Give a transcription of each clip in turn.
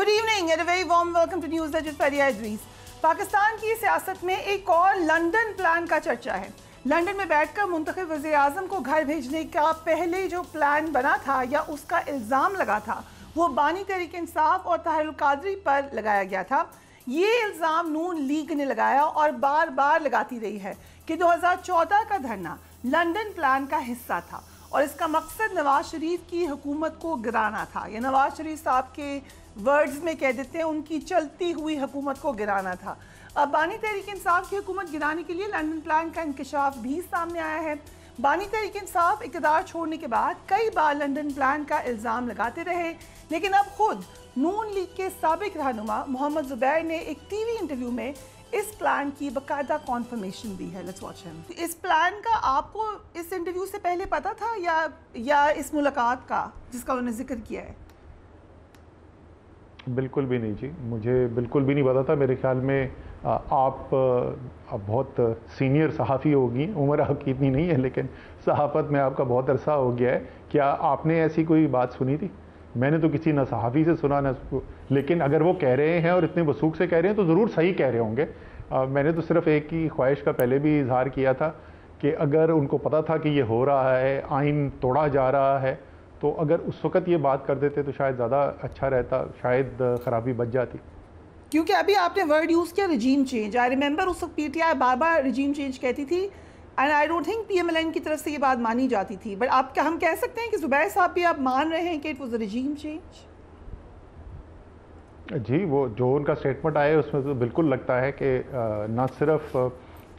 Good evening and a very warm welcome to news with Fariya Idrees. Pakistan की सियासत में एक और लंदन प्लान का चर्चा है। लंदन में बैठकर मुंतखब वज़ीर-ए-आज़म को घर भेजने का पहले जो प्लान बना था या उसका इल्ज़ाम लगा था वो बानी तहरीक इंसाफ और ताहिर कादरी पर लगाया गया था। ये इल्ज़ाम नून लीग ने लगाया और बार बार लगाती रही है कि 2014 का धरना लंदन प्लान का हिस्सा था और इसका मकसद नवाज शरीफ की हुकूमत को गिराना था, या नवाज शरीफ साहब के वर्ड्स में कह देते हैं उनकी चलती हुई हुकूमत को गिराना था। अब बानी तहरीक इंसाफ की हुकूमत गिराने के लिए लंदन प्लान का इंकशाफ भी सामने आया है। बानी तहरीक इंसाफ इक़्तिदार छोड़ने के बाद कई बार लंदन प्लान का इल्ज़ाम लगाते रहे, लेकिन अब खुद नून लीग के साबिक रहनुमा मोहम्मद ज़ुबैर ने एक टीवी इंटरव्यू में इस प्लान की बाकायदा कॉन्फर्मेशन दी है। Let's watch him. इस प्लान का आपको इस इंटरव्यू से पहले पता था या इस मुलाकात का जिसका उन्होंने जिक्र किया है? बिल्कुल भी नहीं जी, मुझे बिल्कुल भी नहीं पता था। मेरे ख्याल में आप बहुत सीनियर सहाफ़ी होगी, उम्र आपकी इतनी नहीं है लेकिन सहाफ़त में आपका बहुत अरसा हो गया है। क्या आपने ऐसी कोई बात सुनी थी? मैंने तो किसी ना सहाफ़ी से सुना ना, लेकिन अगर वो कह रहे हैं और इतने वसूख से कह रहे हैं तो ज़रूर सही कह रहे होंगे। मैंने तो सिर्फ़ एक ही ख्वाहिश का पहले भी इजहार किया था कि अगर उनको पता था कि ये हो रहा है, आइन तोड़ा जा रहा है, तो अगर उस वक़्त ये बात कर देते तो शायद ज़्यादा अच्छा रहता, शायद ख़राबी बच जाती। क्योंकि अभी आपने वर्ड यूज़ किया रिजीम चेंज। आई रिमेंबर उस वक्त पीटीआई बार बार रिजीम चेंज कहती थी and I don't think PMLN की तरफ से ये बात मानी जाती थी, बट आप क्या हम कह सकते हैं कि ज़ुबैर साहब भी आप मान रहे हैं कि it was a regime change? जी, वो जो उनका स्टेटमेंट आया उसमें तो बिल्कुल लगता है कि ना सिर्फ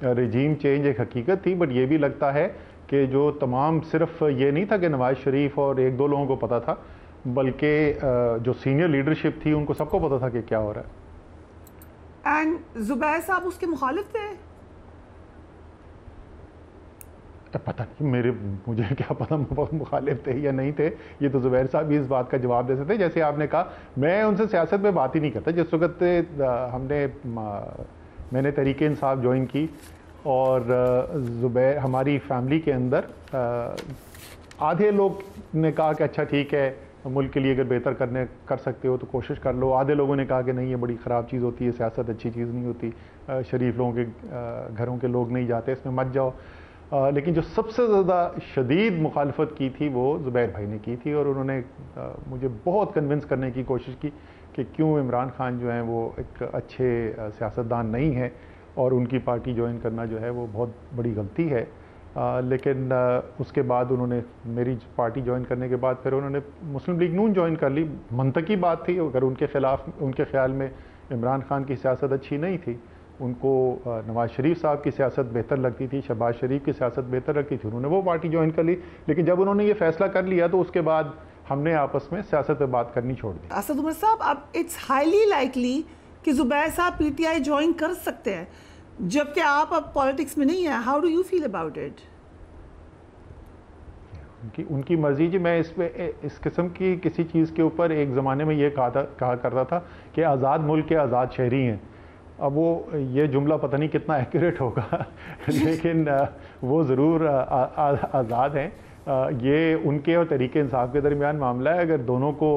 रिजीम चेंज एक हकीकत थी, बट ये भी लगता है कि जो तमाम सिर्फ ये नहीं था कि नवाज शरीफ और एक दो लोगों को पता था, बल्कि जो सीनियर लीडरशिप थी उनको सबको पता था कि क्या हो रहा है। एंड ज़ुबैर साहब उसके मुखालिफ थे? पता नहीं, मुझे क्या पता मुखालिफ थे या नहीं थे। ये तो ज़ुबैर साहब भी इस बात का जवाब दे सकते। जैसे आपने कहा, मैं उनसे सियासत में बात ही नहीं करता। जिस वक्त मैंने तहरीक इंसाफ ज्वाइन की और ज़ुबैर हमारी फैमिली के अंदर आधे लोग ने कहा कि अच्छा ठीक है, मुल्क के लिए अगर बेहतर कर सकते हो तो कोशिश कर लो। आधे लोगों ने कहा कि नहीं, ये बड़ी ख़राब चीज़ होती है, सियासत अच्छी चीज़ नहीं होती, शरीफ लोगों के घरों के लोग नहीं जाते, इसमें मत जाओ। लेकिन जो सबसे ज़्यादा शदीद मुखालफत की थी वो ज़ुबैर भाई ने की थी, और उन्होंने मुझे बहुत कन्विंस करने की कोशिश की कि क्यों इमरान खान जो हैं वो एक अच्छे सियासतदान नहीं हैं और उनकी पार्टी ज्वाइन करना जो है वो बहुत बड़ी गलती है। लेकिन उसके बाद उन्होंने मेरी पार्टी ज्वाइन करने के बाद फिर उन्होंने मुस्लिम लीग नून ज्वाइन कर ली। मंतकी बात थी, अगर उनके ख़िलाफ़ उनके ख़्याल में इमरान खान की सियासत अच्छी नहीं थी, उनको नवाज शरीफ साहब की सियासत बेहतर लगती थी, शहबाज शरीफ की सियासत बेहतर लगती थी, उन्होंने वो पार्टी ज्वाइन कर ली। लेकिन जब उन्होंने ये फ़ैसला कर लिया तो उसके बाद हमने आपस में सियासत पे बात करनी छोड़ दी। असद उमर साहब, अब इट्स हाईली लाइकली कि ज़ुबैर साहब पीटीआई ज्वाइन कर सकते हैं जबकि आप अब पॉलिटिक्स में नहीं हैं। How do you feel about it? उनकी मर्जी जी। मैं इस किस्म की किसी चीज़ के ऊपर एक ज़माने में ये कहा करता था कि आज़ाद मुल्क के आज़ाद शहरी हैं। अब वो ये जुमला पता नहीं कितना एक्यूरेट होगा लेकिन वो ज़रूर आज़ाद हैं। ये उनके और तहरीक इंसाफ के दरमियान मामला है। अगर दोनों को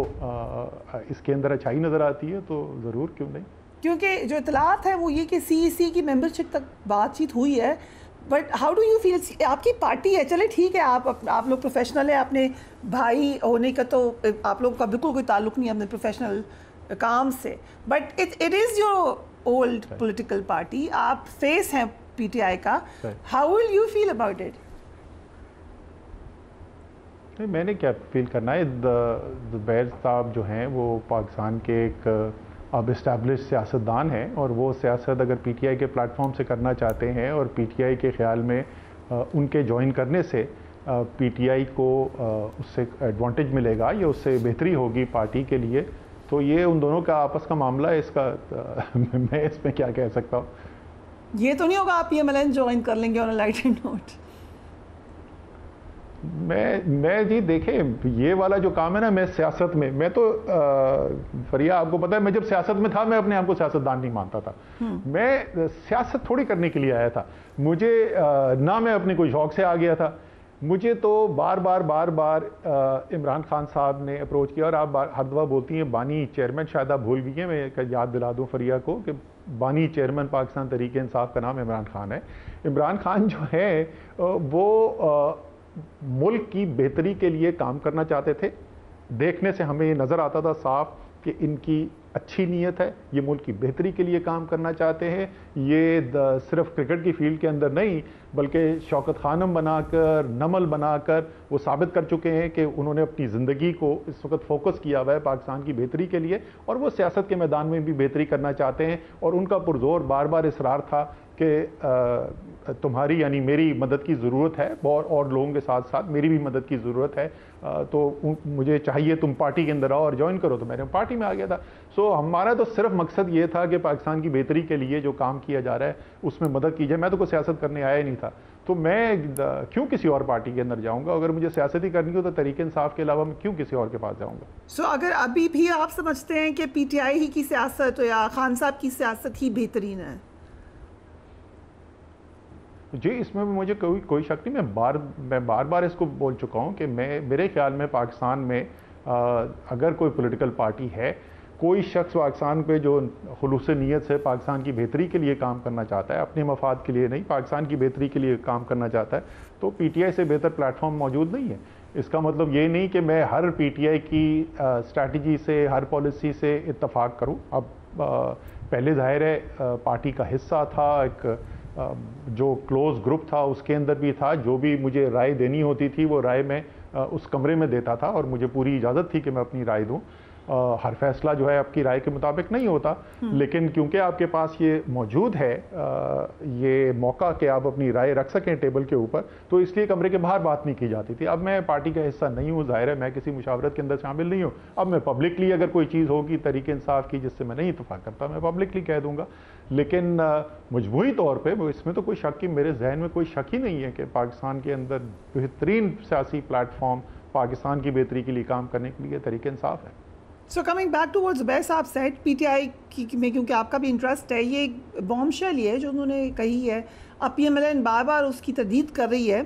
इसके अंदर अच्छाई नज़र आती है तो ज़रूर, क्यों नहीं। क्योंकि जो इतलात है वो ये कि सीईसी की मेंबरशिप तक बातचीत हुई है, but how do you feel? आपकी पार्टी है, चले ठीक है, आप लोग प्रोफेशनल हैं, अपने भाई होने का तो आप लोगों का बिल्कुल कोई ताल्लुक़ नहीं है अपने प्रोफेशनल काम से, but it is your old political party, आप फेस हैं पीटीआई का। How will you feel about it? नहीं, मैंने क्या फील करना है। ज़ुबैर साहब जो हैं वो पाकिस्तान के एक अब इस्टेब्लिश सियासतदान हैं, और वो सियासत अगर पीटीआई के प्लेटफॉर्म से करना चाहते हैं और पीटीआई के ख्याल में उनके ज्वाइन करने से पीटीआई को उससे एडवांटेज मिलेगा या उससे बेहतरी होगी पार्टी के लिए, तो ये उन दोनों का आपस का मामला है। इसका मैं इसमें क्या कह सकता हूँ। ये तो नहीं होगा आप पीएमएलएन ज्वाइन कर लेंगे ऑन अ लाइटर नोट? मैं जी, देखें, ये वाला जो काम है ना, मैं सियासत में, मैं तो फरिया आपको पता है, मैं जब सियासत में था मैं अपने आप को सियासतदान नहीं मानता था। मैं सियासत थोड़ी करने के लिए आया था। मुझे ना मैं अपने कोई शौक से आ गया था, मुझे तो बार बार इमरान खान साहब ने अप्रोच किया, और आप हर दफ़ा बोलती हैं बानी चेयरमैन, शायद आप भूल गई हैं, मैं याद दिला दूं फरिया को कि बानी चेयरमैन पाकिस्तान तहरीक इंसाफ का नाम इमरान खान है। इमरान खान जो है वो मुल्क की बेहतरी के लिए काम करना चाहते थे। देखने से हमें ये नज़र आता था साफ कि इनकी अच्छी नीयत है, ये मुल्क की बेहतरी के लिए काम करना चाहते हैं। ये सिर्फ क्रिकेट की फील्ड के अंदर नहीं बल्कि शौकत खानम बनाकर, नमल बनाकर वो साबित कर चुके हैं कि उन्होंने अपनी ज़िंदगी को इस वक्त फोकस किया हुआ है पाकिस्तान की बेहतरी के लिए, और वो सियासत के मैदान में भी बेहतरी करना चाहते हैं। और उनका पुरजोर बार बार इसरार था कि तुम्हारी यानी मेरी मदद की ज़रूरत है, और लोगों के साथ साथ मेरी भी मदद की ज़रूरत है, तो मुझे चाहिए तुम पार्टी के अंदर आओ और ज्वाइन करो। तो मैंने पार्टी में आ गया था। सो हमारा तो सिर्फ मकसद ये था कि पाकिस्तान की बेहतरी के लिए जो काम किया जा रहा है उसमें मदद की जाए। मैं तो कोई सियासत करने आया ही नहीं था, तो मैं क्यों किसी और पार्टी के अंदर जाऊंगा? अगर मुझे सियासत ही करनी हो तो तहरीक इंसाफ के अलावा मैं क्यों किसी और के पास जाऊंगा? सो अगर अभी भी आप समझते हैं कि पीटीआई ही की सियासत या खान साहब की सियासत ही बेहतरीन है? जी, इसमें मुझे कोई शक नहीं। मैं बार बार इसको बोल चुका हूँ कि मेरे ख्याल में पाकिस्तान में अगर कोई पॉलिटिकल पार्टी है, कोई शख्स पाकिस्तान पे जो खुलूस नीयत से पाकिस्तान की बेहतरी के लिए काम करना चाहता है, अपने मफाद के लिए नहीं, पाकिस्तान की बेहतरी के लिए काम करना चाहता है, तो पीटीआई से बेहतर प्लेटफॉर्म मौजूद नहीं है। इसका मतलब ये नहीं कि मैं हर पीटीआई की स्ट्रैटेजी से, हर पॉलिसी से इत्तफाक करूँ। अब पहले ज़ाहिर है पार्टी का हिस्सा था, एक जो क्लोज ग्रुप था उसके अंदर भी था, जो भी मुझे राय देनी होती थी वो राय मैं उस कमरे में देता था, और मुझे पूरी इजाज़त थी कि मैं अपनी राय दूं। हर फैसला जो है आपकी राय के मुताबिक नहीं होता, लेकिन क्योंकि आपके पास ये मौजूद है ये मौका कि आप अपनी राय रख सकें टेबल के ऊपर, तो इसलिए कमरे के बाहर बात नहीं की जाती थी। अब मैं पार्टी का हिस्सा नहीं हूँ, ज़ाहिर है मैं किसी मुशावरत के अंदर शामिल नहीं हूँ। अब मैं पब्लिकली अगर कोई चीज़ होगी तहरीक इंसाफ की जिससे मैं नहीं इत्तफाक करता, मैं पब्लिकली कह दूँगा। लेकिन मजमूई तौर पर इसमें तो कोई शक ही, मेरे जहन में कोई शक ही नहीं है कि पाकिस्तान के अंदर बेहतरीन सियासी प्लेटफॉर्म पाकिस्तान की बेहतरी के लिए काम करने के लिए तहरीक इंसाफ है। So coming back to what Zubair Sahab said, PTI में क्योंकि आपका भी इंटरेस्ट है, ये बॉम्बशेल ही है जो उन्होंने कही है, अब पीएमएलएन बार बार उसकी तरदीद कर रही है।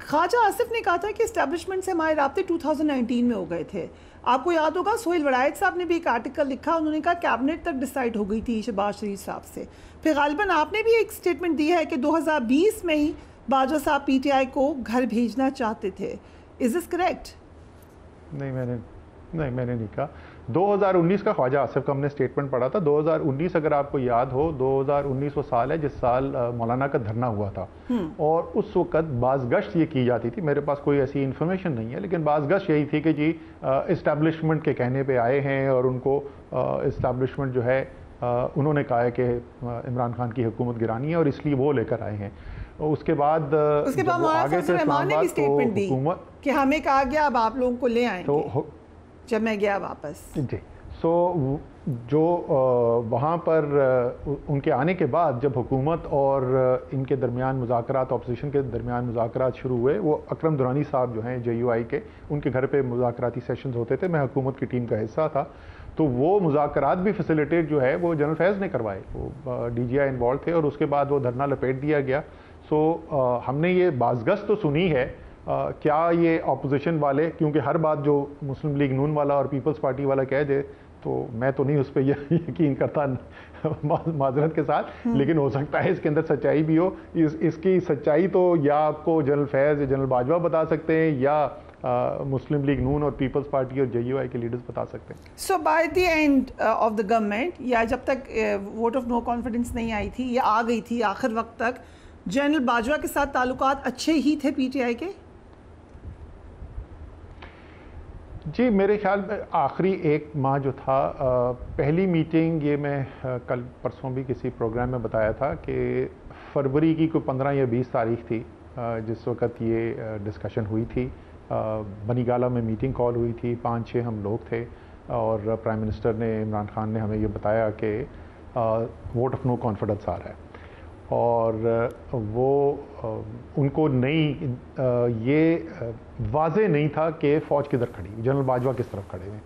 ख्वाजा आसिफ ने कहा था कि इस्टेब्लिशमेंट से हमारे राब्ते 2019 में हो गए थे। आपको याद होगा सोहेल वड़ायत साहब ने भी एक आर्टिकल लिखा, उन्होंने कहा कैबिनेट तक डिसाइड हो गई थी शहबाज शरीफ साहब से। फिर गालिबन आपने भी एक स्टेटमेंट दी है कि 2020 में ही बाजवा साहब पीटीआई को घर भेजना चाहते थे। Is this correct? नहीं, मैंने नहीं कहा। 2019 का ख्वाजा आसिफ का हमने स्टेटमेंट पढ़ा था। 2019 अगर आपको याद हो, 2019 वो साल है जिस साल मौलाना का धरना हुआ था, और उस वक्त बाज़गश्त ये की जाती थी। मेरे पास कोई ऐसी इन्फॉर्मेशन नहीं है, लेकिन बाज़गश्त यही थी कि जी इस्टेब्लिशमेंट के कहने पे आए हैं, और उनको इस्टेब्लिशमेंट जो है उन्होंने कहा है कि इमरान खान की हुकूमत गिरानी है और इसलिए वो लेकर आए हैं। उसके बाद आगे से ने भी स्टेटमेंट दी कि हमें कहा गया अब आप लोगों को ले आएंगे, तो जब मैं गया वापस। जी, सो जो वहाँ पर उनके आने के बाद जब हुकूमत और इनके दरमियान मुज़ाकरात, अपोजिशन के दरमियान मुज़ाकरात शुरू हुए, वो अकरम दुरानी साहब जो हैं JUI के, उनके घर पे मुज़ाकराती सेशंस होते थे। मैं हुकूमत की टीम का हिस्सा था, तो वो मुज़ाकरात भी फैसिलिटेट जो है वो जनरल फैज़ ने करवाए, वो DGI इन्वॉल्व थे, और उसके बाद वो धरना लपेट दिया गया। सो हमने ये बाज़गश्त तो सुनी है। क्या ये अपोजिशन वाले, क्योंकि हर बात जो मुस्लिम लीग नून वाला और पीपल्स पार्टी वाला कह दे तो मैं तो नहीं उस पर यकीन करता माजरत के साथ, लेकिन हो सकता है इसके अंदर सच्चाई भी हो। इसकी सच्चाई तो या आपको जनरल फैज़ या जनरल बाजवा बता सकते हैं, या मुस्लिम लीग नून और पीपल्स पार्टी और JUI के लीडर्स बता सकते हैं। So by the end of the government, या जब तक वोट ऑफ नो कॉन्फिडेंस नहीं आई थी या आ गई थी आखिर वक्त तक, जनरल बाजवा के साथ ताल्लुकात अच्छे ही थे PTI के? जी, मेरे ख्याल में आखिरी एक माह जो था, पहली मीटिंग, ये मैं कल परसों भी किसी प्रोग्राम में बताया था कि फरवरी की कोई 15 या 20 तारीख थी जिस वक़्त ये डिस्कशन हुई थी। बनीगाला में मीटिंग कॉल हुई थी, 5-6 हम लोग थे, और प्राइम मिनिस्टर ने, इमरान खान ने हमें ये बताया कि वोट ऑफ नो कॉन्फिडेंस आ रहा है, और वो उनको नहीं, ये वाज़े नहीं था कि फ़ौज किधर खड़ी, जनरल बाजवा किस तरफ खड़े हैं।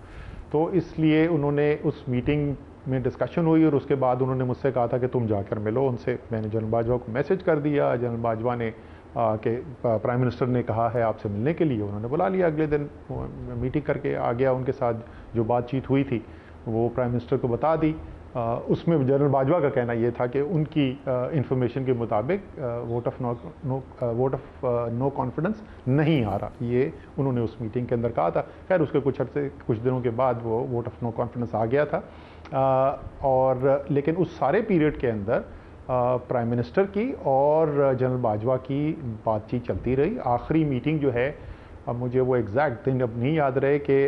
तो इसलिए उन्होंने उस मीटिंग में डिस्कशन हुई, और उसके बाद उन्होंने मुझसे कहा था कि तुम जाकर मिलो उनसे। मैंने जनरल बाजवा को मैसेज कर दिया, जनरल बाजवा ने कि प्राइम मिनिस्टर ने कहा है आपसे मिलने के लिए। उन्होंने बुला लिया, अगले दिन मीटिंग करके आ गया। उनके साथ जो बातचीत हुई थी वो प्राइम मिनिस्टर को बता दी। उसमें जनरल बाजवा का कहना ये था कि उनकी इंफॉर्मेशन के मुताबिक वोट ऑफ नो कॉन्फिडेंस नहीं आ रहा, ये उन्होंने उस मीटिंग के अंदर कहा था। खैर उसके कुछ दिनों के बाद वो वोट ऑफ नो कॉन्फिडेंस आ गया था। और लेकिन उस सारे पीरियड के अंदर प्राइम मिनिस्टर की और जनरल बाजवा की बातचीत चलती रही। आखिरी मीटिंग जो है, अब मुझे वो एग्जैक्ट दिन अब नहीं याद रहे कि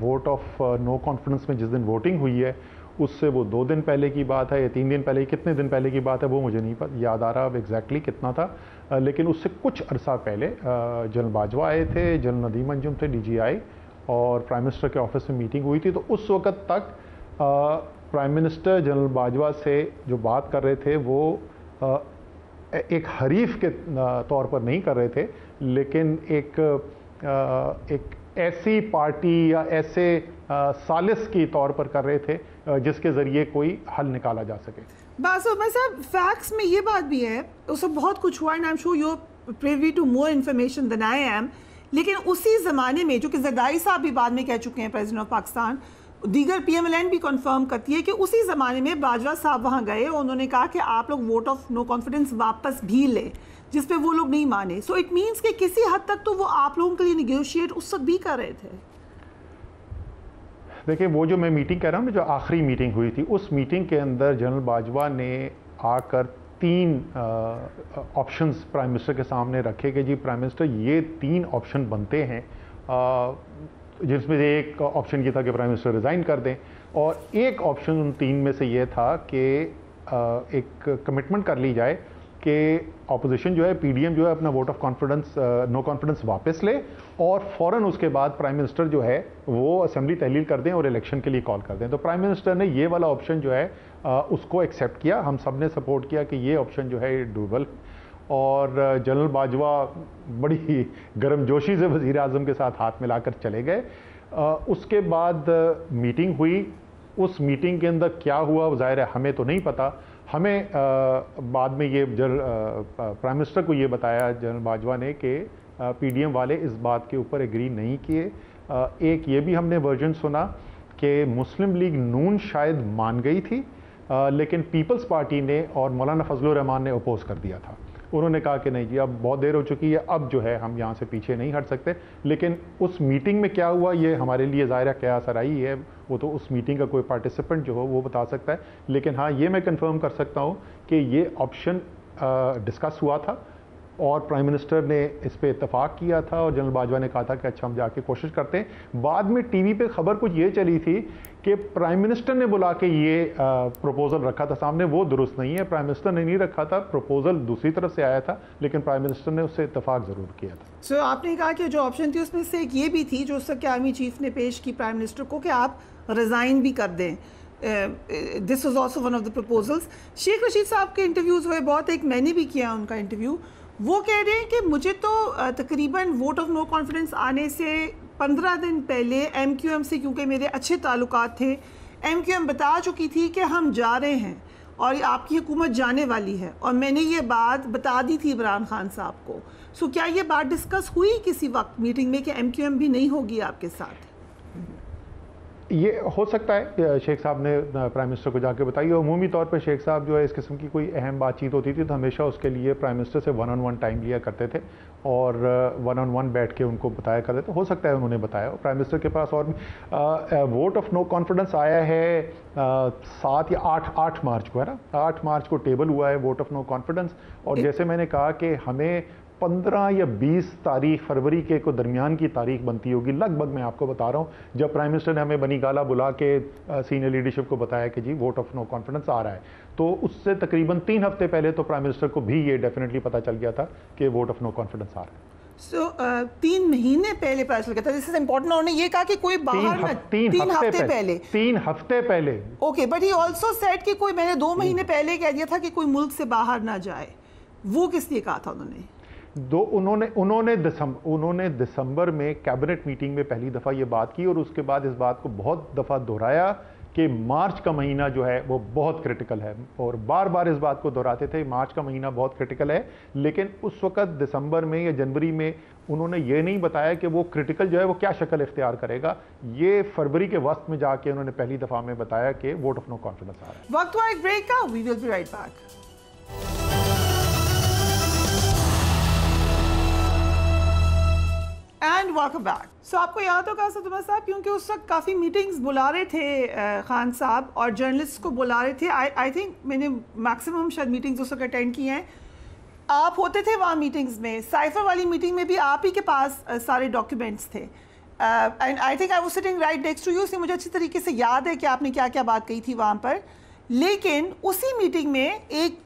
वोट ऑफ नो कॉन्फिडेंस में जिस दिन वोटिंग हुई है उससे वो 2 दिन पहले की बात है या 3 दिन पहले, कितने दिन पहले की बात है वो मुझे नहीं याद आ रहा अब एग्जैक्टली कितना था। लेकिन उससे कुछ अरसा पहले जनरल बाजवा आए थे, जनरल नदीम अंजुम थे DGI, और प्राइम मिनिस्टर के ऑफिस में मीटिंग हुई थी। तो उस वक़्त तक प्राइम मिनिस्टर जनरल बाजवा से जो बात कर रहे थे वो एक हरीफ के तौर पर नहीं कर रहे थे, लेकिन एक ऐसी पार्टी या ऐसे सालिस की तौर पर कर रहे थे जिसके ज़रिए कोई हल निकाला जा सके। बस मैं साहब फैक्ट्स में ये बात भी है, उससे बहुत कुछ हुआ and I am sure you are privy to more information than I am. लेकिन उसी ज़माने में, जो कि जरदारी साहब भी बाद में कह चुके हैं, प्रेसिडेंट ऑफ पाकिस्तान, दीगर PMLN भी कंफर्म करती है कि उसी ज़माने में बाजवा साहब वहाँ गए और उन्होंने कहा कि आप लोग वोट ऑफ नो कॉन्फिडेंस वापस भी लें, जिस पे वो लोग नहीं माने। सो इट मीन्स कि किसी हद तक तो वो आप लोगों के लिए निगोशिएट उस वक्त भी कर रहे थे। देखिए, वो जो मैं मीटिंग कह रहा हूँ ना, जो आखिरी मीटिंग हुई थी, उस मीटिंग के अंदर जनरल बाजवा ने आकर 3 ऑप्शंस प्राइम मिनिस्टर के सामने रखे कि जी प्राइम मिनिस्टर ये 3 ऑप्शन बनते हैं, जिसमें से एक ऑप्शन ये था कि प्राइम मिनिस्टर रिज़ाइन कर दें, और एक ऑप्शन उन 3 में से ये था कि एक कमिटमेंट कर ली जाए कि ऑपोजिशन जो है, PDM जो है, अपना vote of confidence no confidence वापस ले और फ़ौरन उसके बाद प्राइम मिनिस्टर जो है वो असेंबली तहलील कर दें और इलेक्शन के लिए कॉल कर दें। तो प्राइम मिनिस्टर ने ये वाला ऑप्शन जो है उसको एक्सेप्ट किया। हम सब ने सपोर्ट किया कि ये ऑप्शन जो है डूबल, और जनरल बाजवा बड़ी गर्मजोशी से वज़ीर आज़म के साथ हाथ मिलाकर चले गए। उसके बाद मीटिंग हुई। उस मीटिंग के अंदर क्या हुआ ज़ाहिर है हमें तो नहीं पता। हमें बाद में ये प्राइम मिनिस्टर को ये बताया जनरल बाजवा ने कि PDM वाले इस बात के ऊपर एग्री नहीं किए। एक ये भी हमने वर्जन सुना कि मुस्लिम लीग नून शायद मान गई थी, लेकिन पीपल्स पार्टी ने और मौलाना फजलुर रहमान ने अपोज कर दिया था। उन्होंने कहा कि नहीं जी, अब बहुत देर हो चुकी है, अब जो है हम यहाँ से पीछे नहीं हट सकते। लेकिन उस मीटिंग में क्या हुआ ये हमारे लिए ज़ाहिर क्या असर आई है, वो तो उस मीटिंग का कोई पार्टिसिपेंट जो हो वो बता सकता है। लेकिन हाँ, ये मैं कंफर्म कर सकता हूँ कि ये ऑप्शन डिस्कस हुआ था और प्राइम मिनिस्टर ने इस पे इत्तेफाक किया था, और जनरल बाजवा ने कहा था कि अच्छा हम जाके कोशिश करते हैं। बाद में टीवी पे खबर कुछ ये चली थी कि प्राइम मिनिस्टर ने बुला के ये प्रपोजल रखा था सामने, वो दुरुस्त नहीं है। प्राइम मिनिस्टर ने नहीं रखा था, प्रपोजल दूसरी तरफ से आया था, लेकिन प्राइम मिनिस्टर ने उससे इत्तेफाक ज़रूर किया था। सो आपने कहा कि जो ऑप्शन थी उसमें से एक ये भी थी जो उस वक्त आर्मी चीफ ने पेश की प्राइम मिनिस्टर को कि आप रिज़ाइन भी कर दें। This was also one of the proposals. Sheikh Rashid Sahab के इंटरव्यूज़ हुए बहुत, एक मैंने भी किया उनका इंटरव्यू। वो कह रहे हैं कि मुझे तो तकरीबन वोट ऑफ नो कॉन्फिडेंस आने से 15 दिन पहले MQM से, क्योंकि मेरे अच्छे ताल्लुकात थे, MQM बता चुकी थी कि हम जा रहे हैं और आपकी हुकूमत जाने वाली है, और मैंने ये बात बता दी थी इमरान खान साहब को। सो क्या ये बात डिस्कस हुई किसी वक्त मीटिंग में कि MQM भी नहीं होगी आपके साथ? ये हो सकता है शेख साहब ने प्राइम मिनिस्टर को जाके बताई। और अमूमी तौर पर शेख साहब जो है, इस किस्म की कोई अहम बातचीत होती थी तो हमेशा उसके लिए प्राइम मिनिस्टर से 1-on-1 टाइम लिया करते थे और 1-on-1 बैठ के उनको बताया करते थे। हो सकता है उन्होंने बताया। प्राइम मिनिस्टर के पास और वोट ऑफ नो कॉन्फिडेंस आया है 7 या 8 मार्च को, है ना, 8 मार्च को टेबल हुआ है वोट ऑफ नो कॉन्फिडेंस। और जैसे मैंने कहा कि हमें 15 या 20 तारीख फरवरी के को दरमियान की तारीख बनती होगी लगभग। मैं आपको बता रहा हूँ, जब प्राइम मिनिस्टर ने हमें बनी गाला बुला के सीनियर लीडरशिप को बताया कि जी वोट ऑफ नो कॉन्फिडेंस आ रहा है, तो उससे तकरीबन 3 हफ्ते पहले तो प्राइम मिनिस्टर को भी ये डेफिनेटली पता चल गया था कि वोट ऑफ नो कॉन्फिडेंस आ रहा है। सो 3 महीने पहले पता चल गया था। This is important. उन्होंने ये कहा कि कोई बाहर न, 3 हफ्ते पहले। Okay, but he also said कि कोई, मैंने 2 महीने पहले कह दिया था कि कोई मुल्क से बाहर ना जाए। वो किस लिए कहा था उन्होंने? उन्होंने दिसंबर में कैबिनेट मीटिंग में पहली दफ़ा ये बात की और उसके बाद इस बात को बहुत दफ़ा दोहराया कि मार्च का महीना जो है वो बहुत क्रिटिकल है, और बार बार इस बात को दोहराते थे मार्च का महीना बहुत क्रिटिकल है। लेकिन उस वक्त दिसंबर में या जनवरी में उन्होंने ये नहीं बताया कि वो क्रिटिकल जो है वो क्या शक्ल इख्तियार करेगा। ये फरवरी के वक्त में जाके उन्होंने पहली दफ़ा में बताया कि वोट ऑफ नो कॉन्फिडेंस आ रहा है। वक्त हुआ एक ब्रेक का, we will be right back. And welcome back. So आपको याद होगा सदुमा साहब, क्योंकि उस वक्त काफ़ी मीटिंग्स बुला रहे थे खान साहब और जर्नलिस्ट को बुला रहे थे। आई थिंक मैंने मैक्सिमम शायद मीटिंग्स उस वक्त अटेंड की हैं। आप होते थे वहाँ मीटिंग्स में, साइफर वाली मीटिंग में भी आप ही के पास सारे डॉक्यूमेंट्स थे। And I think I was sitting right next to you, इसलिए मुझे अच्छी तरीके से याद है कि आपने क्या क्या बात कही थी वहाँ पर। लेकिन उसी मीटिंग में एक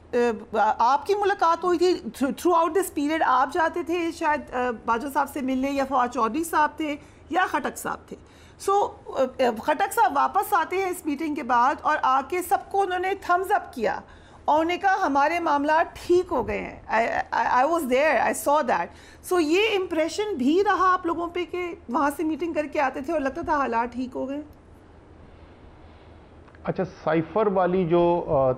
आपकी मुलाकात हुई थी। थ्रू आउट दिस पीरियड आप जाते थे शायद बाजवा साहब से मिलने, या फवाद चौधरी साहब थे या खटक साहब थे। सो खटक साहब वापस आते हैं इस मीटिंग के बाद और आके सबको उन्होंने थम्स अप किया और उन्होंने कहा हमारे मामला ठीक हो गए हैं। I was there, I saw that. So ये इम्प्रेशन भी रहा आप लोगों पे कि वहाँ से मीटिंग करके आते थे और लगता था हालात ठीक हो गए? अच्छा, साइफर वाली जो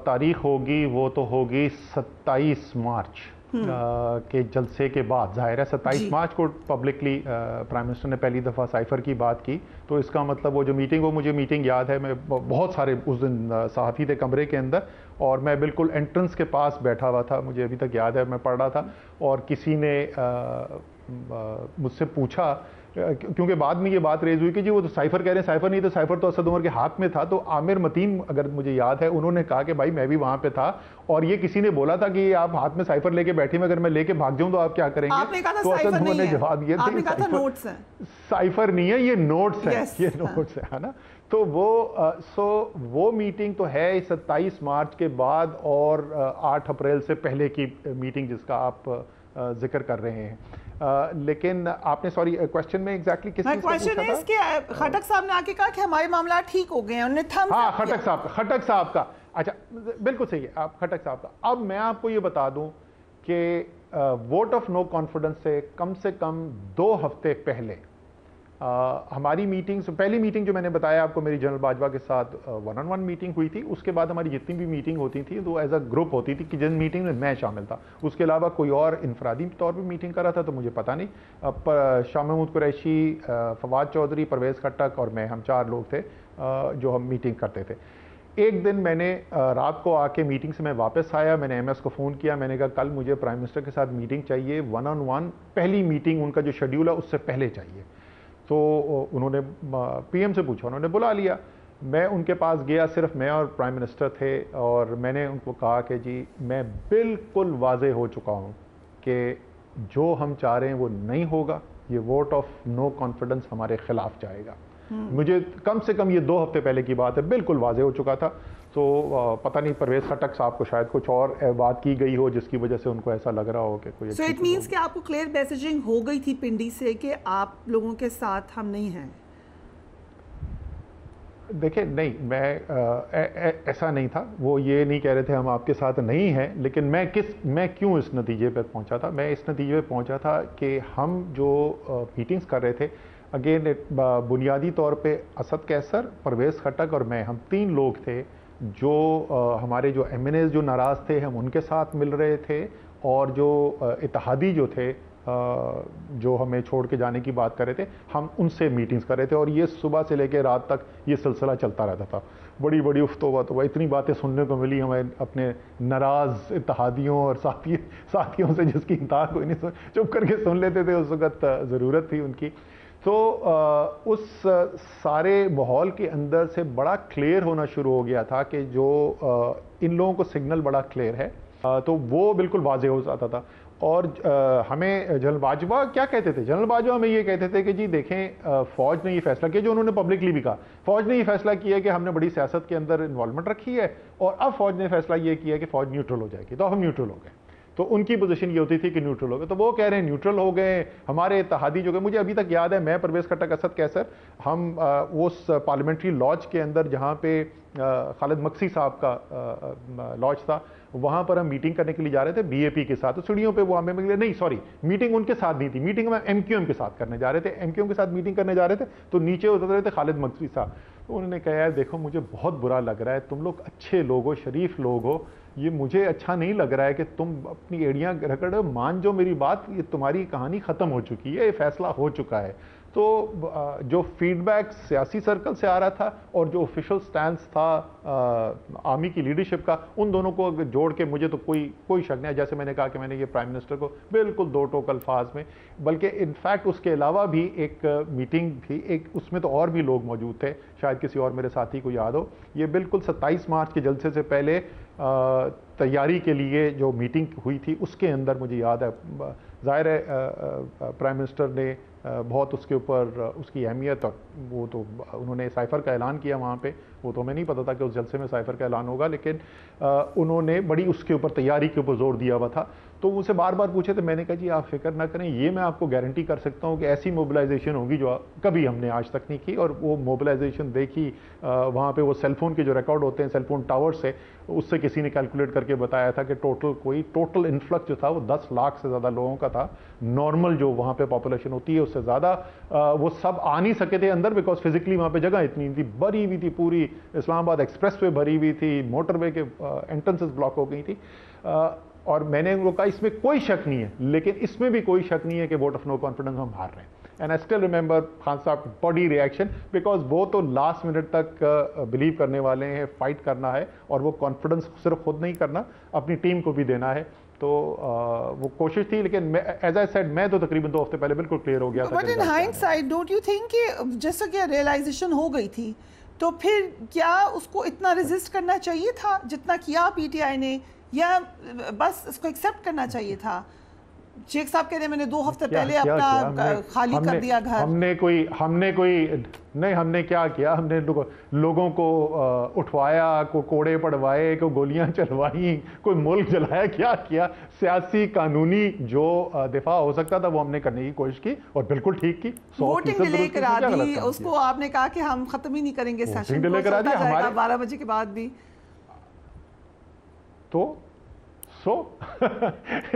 तारीख होगी वो तो होगी 27 मार्च के जलसे के बाद। जाहिर है 27 मार्च को पब्लिकली प्राइम मिनिस्टर ने पहली दफ़ा साइफर की बात की, तो इसका मतलब वो जो मीटिंग, वो मुझे मीटिंग याद है। मैं बहुत सारे उस दिन सहाफ़ी थे कमरे के अंदर और मैं बिल्कुल एंट्रेंस के पास बैठा हुआ था, मुझे अभी तक याद है। मैं पढ़ रहा था और किसी ने मुझसे पूछा, क्योंकि बाद में ये बात रेज हुई कि जी वो तो साइफर कह रहे हैं, साइफर नहीं तो साइफर तो असद उमर के हाथ में था। तो आमिर मतीन, अगर मुझे याद है, उन्होंने कहा कि भाई मैं भी वहां पे था और ये किसी ने बोला था कि आप हाथ में साइफर लेके बैठे, अगर मैं लेके भाग जाऊं तो आप क्या करेंगे? आपने कहा था तो असद उमर ने जवाब दिया आपने कहा था नोट्स हैं। साइफर नहीं है, ये नोट्स है, ये नोट्स है ना। तो वो मीटिंग तो है 27 मार्च के बाद और 8 अप्रैल से पहले की मीटिंग जिसका आप जिक्र कर रहे हैं। लेकिन आपने, सॉरी क्वेश्चन में एग्जैक्टली किस चीज का पूछा था? इसके खटक साहब ने आके कहा कि हमारे मामला ठीक हो गए हैं, उन्होंने थम्स हाँ, खटक साहब का। अच्छा, बिल्कुल सही है, आप खटक साहब का। अब मैं आपको ये बता दूं कि वोट ऑफ नो कॉन्फिडेंस से कम 2 हफ्ते पहले हमारी मीटिंग, पहली मीटिंग जो मैंने बताया आपको मेरी जनरल बाजवा के साथ 1-on-1 मीटिंग हुई थी। उसके बाद हमारी जितनी भी मीटिंग होती थी तो एज अ ग्रुप होती थी कि जिन मीटिंग में मैं शामिल था। उसके अलावा कोई और इनफरादी तौर पर मीटिंग कर रहा था तो मुझे पता नहीं। शाह महमूद कुरैशी, फवाद चौधरी, परवेज़ खट्टक और मैं, हम 4 लोग थे जो हम मीटिंग करते थे। एक दिन मैंने रात को आके मीटिंग से मैं वापस आया, मैंने एमएस को फ़ोन किया, मैंने कहा कल मुझे प्राइम मिनिस्टर के साथ मीटिंग चाहिए, 1-on-1 पहली मीटिंग, उनका जो शेड्यूल है उससे पहले चाहिए। तो उन्होंने पीएम से पूछा, उन्होंने बुला लिया। मैं उनके पास गया, सिर्फ मैं और प्राइम मिनिस्टर थे, और मैंने उनको कहा कि जी मैं बिल्कुल वाज़े हो चुका हूँ कि जो हम चाह रहे हैं वो नहीं होगा, ये वोट ऑफ नो कॉन्फिडेंस हमारे खिलाफ जाएगा। मुझे कम से कम ये 2 हफ्ते पहले की बात है, बिल्कुल वाज़े हो चुका था। तो पता नहीं परवेज़ खट्टक साहब को शायद कुछ और बात की गई हो जिसकी वजह से उनको ऐसा लग रहा हो कि कोई। सो इट मींस कि आपको क्लियर मैसेजिंग हो गई थी पिंडी से कि आप लोगों के साथ हम नहीं हैं? देखिए नहीं, मैं ऐसा नहीं था, वो ये नहीं कह रहे थे हम आपके साथ नहीं हैं। लेकिन मैं क्यों इस नतीजे पर पहुंचा था? मैं इस नतीजे पर पहुंचा था कि हम जो मीटिंग्स कर रहे थे, अगेन बुनियादी तौर पे असद कैसर, परवेज़ खट्टक और मैं, हम 3 लोग थे जो हमारे जो एमएनएस जो नाराज़ थे हम उनके साथ मिल रहे थे, और जो इत्तेहादी जो थे जो हमें छोड़ के जाने की बात कर रहे थे, हम उनसे मीटिंग्स कर रहे थे। और ये सुबह से लेकर रात तक ये सिलसिला चलता रहता था। बड़ी बड़ी उफ्तोबा इतनी बातें सुनने को मिली हमें अपने नाराज़ इत्तेहादियों और साथियों से, जिसकी इंतहा कोई नहीं, चुप करके सुन लेते थे, उस वक्त ज़रूरत थी उनकी। तो उस सारे माहौल के अंदर से बड़ा क्लियर होना शुरू हो गया था कि जो इन लोगों को सिग्नल बड़ा क्लियर है, तो वो बिल्कुल वाज़ेह हो जाता था। और हमें जनरल बाजवा क्या कहते थे? जनरल बाजवा हमें ये कहते थे कि जी देखें, फ़ौज ने ये फैसला किया, जो उन्होंने पब्लिकली भी कहा, फ़ौज ने ये फैसला किया कि हमने बड़ी सियासत के अंदर इन्वॉल्वमेंट रखी है और अब फ़ौज ने फैसला ये किया कि फ़ौज न्यूट्रल हो जाएगी, तो हम न्यूट्रल हो गए। तो उनकी पोजीशन ये होती थी कि न्यूट्रल हो गए, तो वो कह रहे हैं न्यूट्रल हो गए। हमारे इत्तेहादी जो गए, मुझे अभी तक याद है, मैं, परवेज़ खट्टक, असद कैसर, हम उस पार्लियामेंट्री लॉज के अंदर जहाँ पे खालिद मक्सी साहब का लॉज था, वहाँ पर हम मीटिंग करने के लिए जा रहे थे बीएपी के साथ, तो सीढ़ियों पे वो हमें मिले, नहीं सॉरी मीटिंग उनके साथ नहीं थी, मीटिंग हम एमक्यूएम के साथ करने जा रहे थे, एमक्यूएम के साथ मीटिंग करने जा रहे थे, तो नीचे उतर रहे थे खालिद मकसी साहब। तो उन्होंने कहा यार देखो मुझे बहुत बुरा लग रहा है, तुम लोग अच्छे लोग हो, शरीफ लोग हो, ये मुझे अच्छा नहीं लग रहा है कि तुम अपनी एड़ियाँ रगड़ रहे हो, मान जो मेरी बात, ये तुम्हारी कहानी ख़त्म हो चुकी है, ये फैसला हो चुका है। तो जो फीडबैक सियासी सर्कल से आ रहा था और जो ऑफिशियल स्टैंड था आर्मी की लीडरशिप का, उन दोनों को जोड़ के मुझे तो कोई शक नहीं है। जैसे मैंने कहा कि मैंने ये प्राइम मिनिस्टर को बिल्कुल दो टोक अल्फाज में, बल्कि इनफैक्ट उसके अलावा भी एक मीटिंग थी, एक उसमें तो और भी लोग मौजूद थे, शायद किसी और मेरे साथी को याद हो, ये बिल्कुल 27 मार्च के जलसे से पहले तैयारी के लिए जो मीटिंग हुई थी, उसके अंदर मुझे याद है, ज़ाहिर है प्राइम मिनिस्टर ने बहुत उसके ऊपर उसकी अहमियत, और वो तो उन्होंने साइफ़र का ऐलान किया वहाँ पे, वो तो हमें नहीं पता था कि उस जलसे में साइफ़र का ऐलान होगा, लेकिन उन्होंने बड़ी उसके ऊपर तैयारी के ऊपर जोर दिया हुआ था। तो मुझसे बार बार पूछे थे, मैंने कहा जी आप फिक्र ना करें, ये मैं आपको गारंटी कर सकता हूँ कि ऐसी मोबिलाइजेशन होगी जो कभी हमने आज तक नहीं की। और वो मोबिलाइजेशन देखी, वहाँ पे वो सेलफोन के जो रिकॉर्ड होते हैं सेलफोन टावर से, उससे किसी ने कैलकुलेट करके बताया था कि टोटल इन्फ्लक्स जो था वो 10 लाख से ज़्यादा लोगों का था। नॉर्मल जो वहाँ पे पॉपुलेशन होती है उससे ज़्यादा, वो सब आ नहीं सके थे अंदर, बिकॉज फिजिकली वहाँ पे जगह इतनी थी, भरी हुई थी, पूरी इस्लामाबाद एक्सप्रेस वे भरी हुई थी, मोटरवे के एंट्रेंसेस ब्लॉक हो गई थी। और मैंने उनको कहा इसमें कोई शक नहीं है, लेकिन इसमें भी कोई शक नहीं है कि वोट ऑफ नो कॉन्फिडेंस हम हार रहे हैं। And I still remember Khan साहब की बॉडी रिएक्शन, बिकॉज वो तो लास्ट मिनट तक बिलीव करने वाले हैं, फाइट करना है, और वो कॉन्फिडेंस सिर्फ खुद नहीं करना, अपनी टीम को भी देना है। तो वो कोशिश थी, लेकिन एज आई सेड मैं तो तकरीबन 2 हफ्ते पहले बिल्कुल क्लियर हो गया था। But in hindsight don't you think कि जैसा कि रियलाइजेशन हो गई थी, तो फिर क्या उसको इतना रेजिस्ट करना चाहिए था जितना किया पीटीआई ने, या बस इसको एक्सेप्ट करना चाहिए था? शेख साहब कह रहे मैंने 2 हफ्ते पहले अपना खाली कर दिया घर। हमने क्या किया, हमने लोगों को उठवाया, को कोड़े पड़वाए, को गोलियां चलवाई, कोई मुल्क जलाया, क्या किया? सियासी कानूनी जो दिफा हो सकता था वो हमने करने की कोशिश की, और बिल्कुल ठीक की। वोटिंग डिले करा दी, उसको आपने कहा कि हम खत्म ही नहीं करेंगे सेशन, डिले करा दिया हमारे 12 बजे के बाद भी।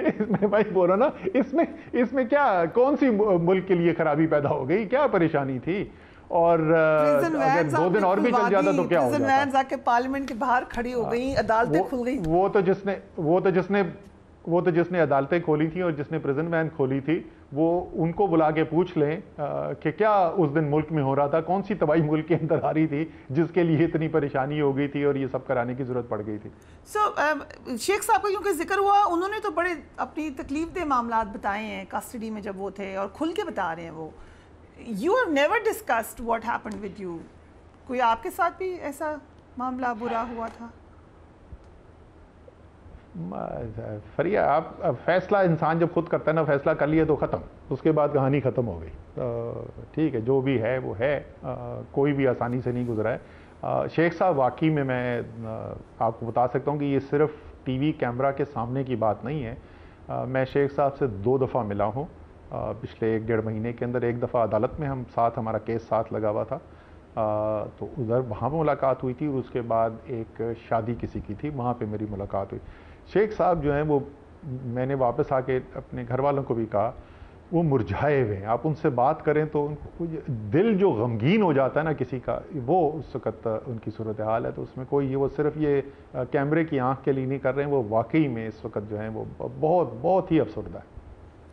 इसमें भाई बोलो ना, इसमें क्या, कौन सी मुल्क के लिए खराबी पैदा हो गई, क्या परेशानी थी? और अगर 2 दिन और भी चल जाता तो क्या हो जाता? वैन्स आके पार्लियामेंट के बाहर खड़ी हो गई, अदालतें खुल गई। वो तो जिसने अदालतें खोली थी और जिसने प्रिजन वैन खोली थी, वो उनको बुला के पूछ लें कि क्या उस दिन मुल्क में हो रहा था, कौन सी तबाही मुल्क के अंदर आ रही थी जिसके लिए इतनी परेशानी हो गई थी और ये सब कराने की जरूरत पड़ गई थी। शेख साहब का क्योंकि जिक्र हुआ, उन्होंने तो बड़े अपनी तकलीफदेह मामला बताए हैं कस्टडी में जब वो थे, और खुल के बता रहे हैं वो। You have never discussed what happened with you. कोई आपके साथ भी ऐसा मामला बुरा हुआ था? फरिया, आप फैसला इंसान जब खुद करता है ना, फैसला कर लिया तो ख़त्म, उसके बाद कहानी ख़त्म हो गई। ठीक है, जो भी है वो है, कोई भी आसानी से नहीं गुजरा है। शेख साहब वाकई में मैं आपको बता सकता हूँ कि ये सिर्फ टीवी कैमरा के सामने की बात नहीं है। मैं शेख साहब से 2 दफ़ा मिला हूँ पिछले 1-1.5 महीने के अंदर। एक दफ़ा अदालत में हमारा केस साथ लगा हुआ था, तो उधर वहाँ पर मुलाकात हुई थी, और उसके बाद एक शादी किसी की थी, वहाँ पे मेरी मुलाकात हुई। शेख साहब जो हैं वो, मैंने वापस आके अपने घर वालों को भी कहा, वो मुरझाए हुए हैं। आप उनसे बात करें तो उनको दिल जो गमगीन हो जाता है ना किसी का, वो उस वक़्त उनकी सूरत हाल है। तो उसमें कोई वो सिर्फ ये कैमरे की आंख के लिए नहीं कर रहे हैं, वो वाकई में इस वक्त जो है वो बहुत ही अफसरदा है।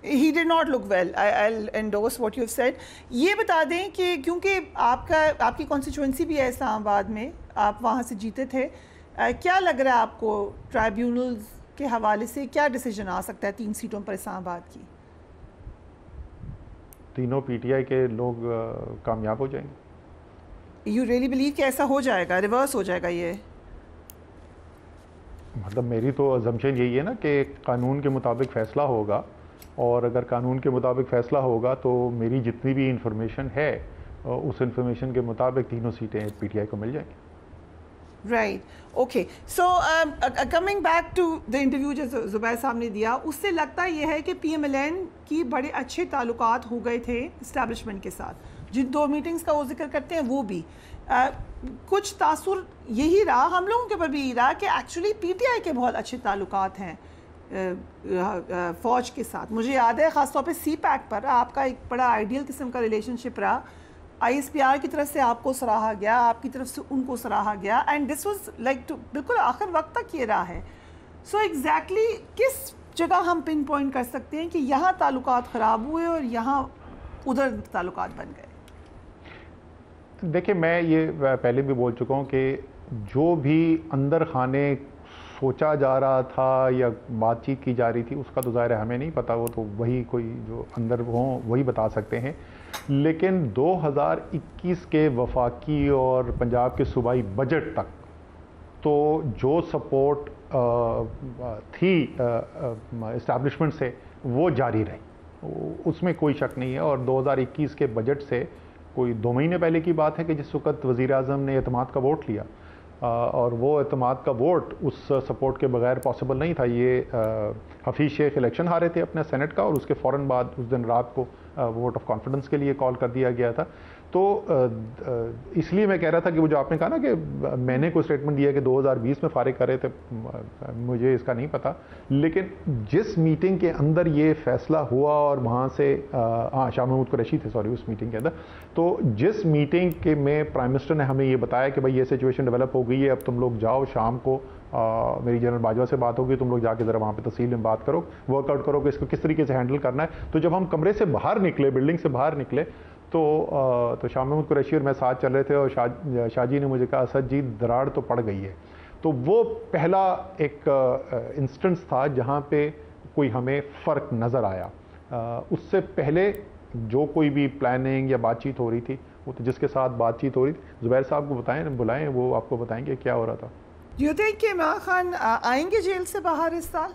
He did not look well. I'll endorse what you've said. ये बता दें कि क्योंकि आपकी कॉन्स्टिट्यूंसी भी है इस्लामाबाद में, आप वहाँ से जीते थे, क्या लग रहा है आपको ट्राइब्यूनल्स के हवाले से क्या डिसीजन आ सकता है 3 सीटों पर इस्लामाबाद की? तीनों पीटीआई के लोग कामयाब हो जाएंगे। You really believe कि ऐसा हो जाएगा, रिवर्स हो जाएगा ये? मतलब मेरी तो अजम्पशन यही है ना कि कानून के मुताबिक फ़ैसला होगा, और अगर कानून के मुताबिक फ़ैसला होगा तो मेरी जितनी भी इंफॉर्मेशन है उस इंफॉर्मेशन के मुताबिक तीनों सीटें पीटीआई को मिल जाएंगी। Right, okay. So coming back to the interview जो ज़ुबैर साहब ने दिया, उससे लगता यह है कि PMLN की बड़े अच्छे ताल्लुकात हो गए थे इस्टेब्लिशमेंट के साथ। जिन 2 मीटिंग्स का वो जिक्र करते हैं वो भी, कुछ तासुर यही रहा, हम लोगों के ऊपर भी यही रहा कि एक्चुअली पीटीआई के बहुत अच्छे ताल्लुकात हैं फ़ौज के साथ। मुझे याद है ख़ासतौर पे सी पैक पर आपका एक बड़ा आइडियल किस्म का रिलेशनशिप रहा। ISPR की तरफ से आपको सराहा गया, आपकी तरफ से उनको सराहा गया, and this was like to बिल्कुल आखिर वक्त तक ये रहा है। सो एग्जैक्टली किस जगह हम पिन पॉइंट कर सकते हैं कि यहाँ ताल्लुकात ख़राब हुए और यहाँ उधर ताल्लुकात बन गए? देखिए, मैं ये पहले भी बोल चुका हूँ कि जो भी अंदर खाने सोचा जा रहा था या बातचीत की जा रही थी उसका तो ज़ाहिर है हमें नहीं पता, वो तो वही कोई जो अंदर हो वही बता सकते हैं। लेकिन 2021 के वफाकी और पंजाब के सूबाई बजट तक तो जो सपोर्ट थी इस्टेब्लिशमेंट से वो जारी रही, उसमें कोई शक नहीं है। और 2021 के बजट से कोई 2 महीने पहले की बात है कि जिस वक्त वज़ीर आज़म ने एतमाद का वोट लिया, और वो एतमाद का वोट उस सपोर्ट के बगैर पॉसिबल नहीं था। ये हफीज़ शेख इलेक्शन हारे थे अपने सेनेट का, और उसके फ़ौरन बाद उस दिन रात को वोट ऑफ कॉन्फिडेंस के लिए कॉल कर दिया गया था। तो इसलिए मैं कह रहा था कि वो जो आपने कहा ना कि मैंने कोई स्टेटमेंट दिया कि 2020 में फारिग कर रहे थे, मुझे इसका नहीं पता। लेकिन जिस मीटिंग के अंदर ये फैसला हुआ और वहाँ से शाह महमूद कुरैशी थे सॉरी उस मीटिंग के अंदर, तो जिस मीटिंग के में प्राइम मिनिस्टर ने हमें ये बताया कि भाई ये सिचुएशन डेवलप हो गई है, अब तुम लोग जाओ, शाम को मेरी जनरल बाजवा से बात होगी, तुम लोग जाके ज़रा वहाँ पे तफसील में बात करो, वर्कआउट करो कि इसको किस तरीके से हैंडल करना है। तो जब हम कमरे से बाहर निकले, बिल्डिंग से बाहर निकले, तो शाह महमूद कुरैशी और मैं साथ चल रहे थे, और शाहजी ने मुझे कहा असद जी दरार तो पड़ गई है। तो वो पहला एक इंस्टेंस था जहाँ पे कोई हमें फ़र्क नज़र आया। उससे पहले जो कोई भी प्लानिंग या बातचीत हो रही थी, वो तो जिसके साथ बातचीत हो रही थी, ज़ुबैर साहब को बुलाएं, वो आपको बताएंगे क्या हो रहा था। यू थिंक कि इमरान खान आएंगे जेल से बाहर इस साल?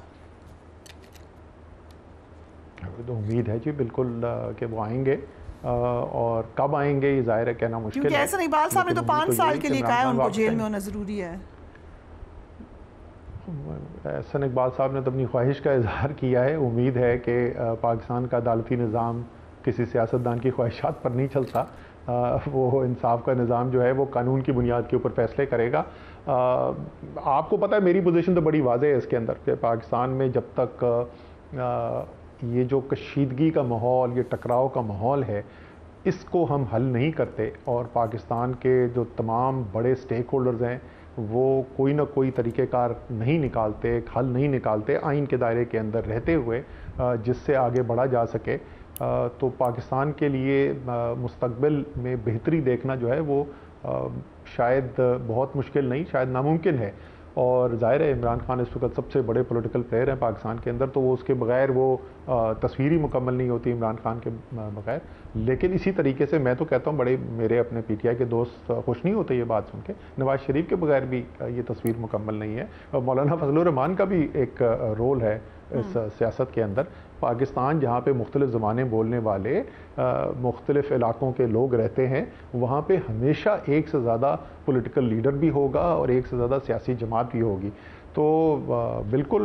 तो उम्मीद है जी बिल्कुल कि वो आएंगे, और कब आएंगे ये ज़ाहिर है कहना मुश्किल है। क्योंकि एहसन इकबाल साहब ने तो 5 साल के लिए कहा है उनको जेल में होना ज़रूरी है। एहसन इकबाल साहब ने तो अपनी ख्वाहिश का इजहार किया है। उम्मीद है कि पाकिस्तान का अदालती निज़ाम किसी सियासतदान की ख्वाहिशात पर नहीं चलता। वो इंसाफ का निज़ाम जो है वो कानून की बुनियाद के ऊपर फैसले करेगा। आपको पता है मेरी पोजीशन तो बड़ी वाज़ेह है इसके अंदर कि पाकिस्तान में जब तक ये जो कशीदगी का माहौल, ये टकराव का माहौल है, इसको हम हल नहीं करते, और पाकिस्तान के जो तमाम बड़े स्टेक होल्डर्स हैं वो कोई ना कोई तरीक़ेकार नहीं निकालते, हल नहीं निकालते आइन के दायरे के अंदर रहते हुए, जिससे आगे बढ़ा जा सके, तो पाकिस्तान के लिए मुस्तक़बिल में बेहतरी देखना जो है वो शायद बहुत मुश्किल नहीं, शायद नामुमकिन है। और ज़ाहिर है इमरान खान इस वक्त सबसे बड़े पॉलिटिकल प्लेयर हैं पाकिस्तान के अंदर, तो वो उसके बगैर वो तस्वीर ही मुकम्मल नहीं होती इमरान खान के बगैर। लेकिन इसी तरीके से मैं तो कहता हूँ बड़े मेरे अपने पीटीआई के दोस्त खुश नहीं होते ये बात सुन के, नवाज शरीफ के बगैर भी ये तस्वीर मुकम्मल नहीं है। और मौलाना फजलुर रहमान का भी एक रोल है इस सियासत के अंदर। पाकिस्तान जहाँ पे मुख्तलिफ़ ज़बानें बोलने वाले मुख्तलिफ़ इलाक़ों के लोग रहते हैं, वहाँ पे हमेशा एक से ज़्यादा पॉलिटिकल लीडर भी होगा और एक से ज़्यादा सियासी जमात भी होगी। तो बिल्कुल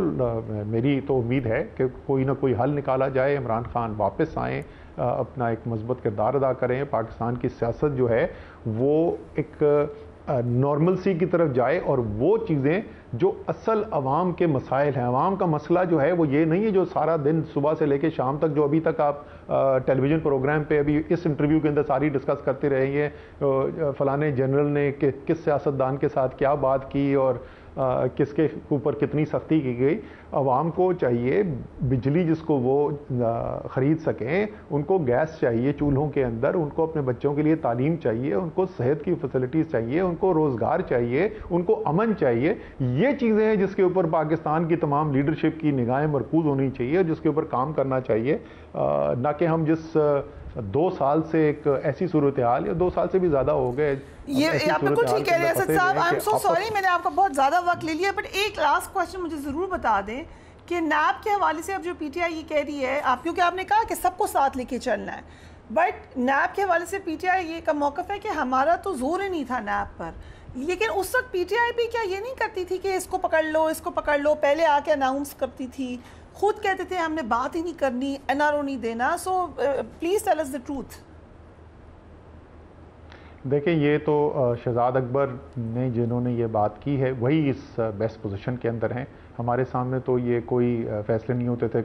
मेरी तो उम्मीद है कि कोई ना कोई हल निकाला जाए, इमरान खान वापस आएँ, अपना एक मजबूत किरदार अदा करें, पाकिस्तान की सियासत जो है वो एक नॉर्मलसी की तरफ जाए, और वो चीज़ें जो असल अवाम के मसाइल हैं, अवाम का मसला जो है वो ये नहीं है जो सारा दिन सुबह से लेकर शाम तक जो अभी तक आप टेलीविज़न प्रोग्राम पे अभी इस इंटरव्यू के अंदर सारी डिस्कस करते रहेंगे, फ़लाने जनरल ने किस सियासतदान के साथ क्या बात की और किसके ऊपर कितनी सख्ती की गई। अवाम को चाहिए बिजली जिसको वो ख़रीद सकें, उनको गैस चाहिए चूल्हों के अंदर, उनको अपने बच्चों के लिए तालीम चाहिए, उनको सेहत की फैसिलिटीज़ चाहिए, उनको रोज़गार चाहिए, उनको अमन चाहिए। ये चीज़ें हैं जिसके ऊपर पाकिस्तान की तमाम लीडरशिप की निगाहें मरकूज़ होनी चाहिए, जिसके ऊपर काम करना चाहिए। ना कि हम जिस 2 साल से एक ऐसी सूरत हाल, या 2 साल से भी ज़्यादा हो गए, ये आप बिल्कुल ठीक कह रहे हैं असद साहब। आई एम सो सॉरी मैंने आपका बहुत ज़्यादा वक्त ले लिया, बट एक लास्ट क्वेश्चन मुझे ज़रूर बता दें कि नैब के हवाले से अब जो पीटीआई ये कह रही है, आप क्योंकि आपने कहा कि सबको साथ लेके चलना है, बट नैब के हवाले से पीटीआई ये का मौक़िफ़ है कि हमारा तो जोर ही नहीं था नैब पर। लेकिन उस वक्त पीटीआई भी क्या ये नहीं करती थी कि इसको पकड़ लो, इसको पकड़ लो, पहले आके अनाउंस करती थी, खुद कहते थे हमने बात ही नहीं करनी, एनआरओ नहीं देना। So please tell us the truth. देखिए, ये तो शहजाद अकबर ने जिन्होंने ये बात की है वही इस बेस्ट पोजीशन के अंदर हैं। हमारे सामने तो ये कोई फैसले नहीं होते थे।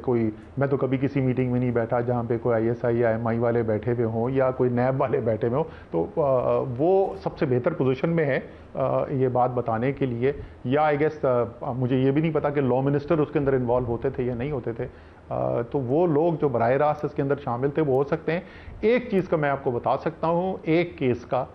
मैं तो कभी किसी मीटिंग में नहीं बैठा जहाँ पे कोई ISI या MI वाले बैठे हुए हों या कोई नैब वाले बैठे हुए हों, तो वो सबसे बेहतर पोजीशन में है ये बात बताने के लिए। या आई गेस मुझे ये भी नहीं पता कि लॉ मिनिस्टर उसके अंदर इन्वॉल्व होते थे या नहीं होते थे। तो वो लोग जो बराह रास्त इसके अंदर शामिल थे वो हो सकते हैं। एक चीज़ का मैं आपको बता सकता हूँ, एक केस का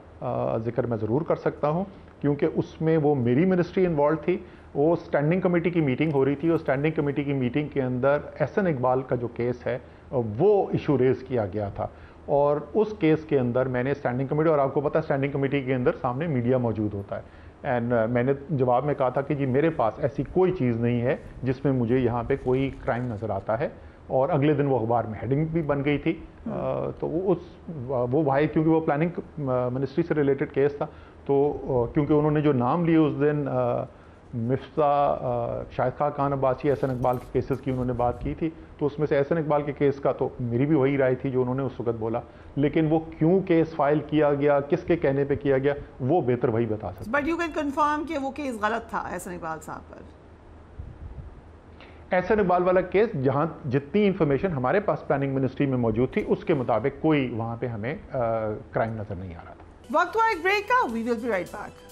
जिक्र मैं ज़रूर कर सकता हूँ, क्योंकि उसमें वो मेरी मिनिस्ट्री इन्वॉल्व थी। वो स्टैंडिंग कमेटी की मीटिंग हो रही थी और स्टैंडिंग कमेटी की मीटिंग के अंदर एहसन इकबाल का जो केस है वो इशू रेज़ किया गया था। और उस केस के अंदर मैंने स्टैंडिंग कमेटी, और आपको पता है स्टैंडिंग कमेटी के अंदर सामने मीडिया मौजूद होता है, एंड मैंने जवाब में कहा था कि जी मेरे पास ऐसी कोई चीज़ नहीं है जिसमें मुझे यहाँ पे कोई क्राइम नज़र आता है। और अगले दिन वो अखबार में हेडिंग भी बन गई थी। तो वो भाई, क्योंकि वो प्लानिंग मिनिस्ट्री से रिलेटेड केस था, तो क्योंकि उन्होंने जो नाम लिए उस दिन मिफ्ता, शाहिद खान अब्बासी, एहसन इकबाल के केसेस की उन्होंने बात की थी, तो उसमें से एहसन इकबाल के केस का तो मेरी भी वही राय थी जो उन्होंने उस वक्त बोला। लेकिन वो क्यों केस फाइल किया गया, किसके कहने पे किया गया, वो बेहतर वही बता सकते। बट यू कैन कंफर्म कि वो केस गलत था एहसन इकबाल साहब पर? एहसन इकबाल वाला केस, जहां जितनी इंफॉर्मेशन हमारे पास प्लानिंग मिनिस्ट्री में मौजूद थी उसके मुताबिक कोई वहां पे हमें क्राइम नजर नहीं आ रहा था। वक्त हुआ एक ब्रेक का, we will be right back.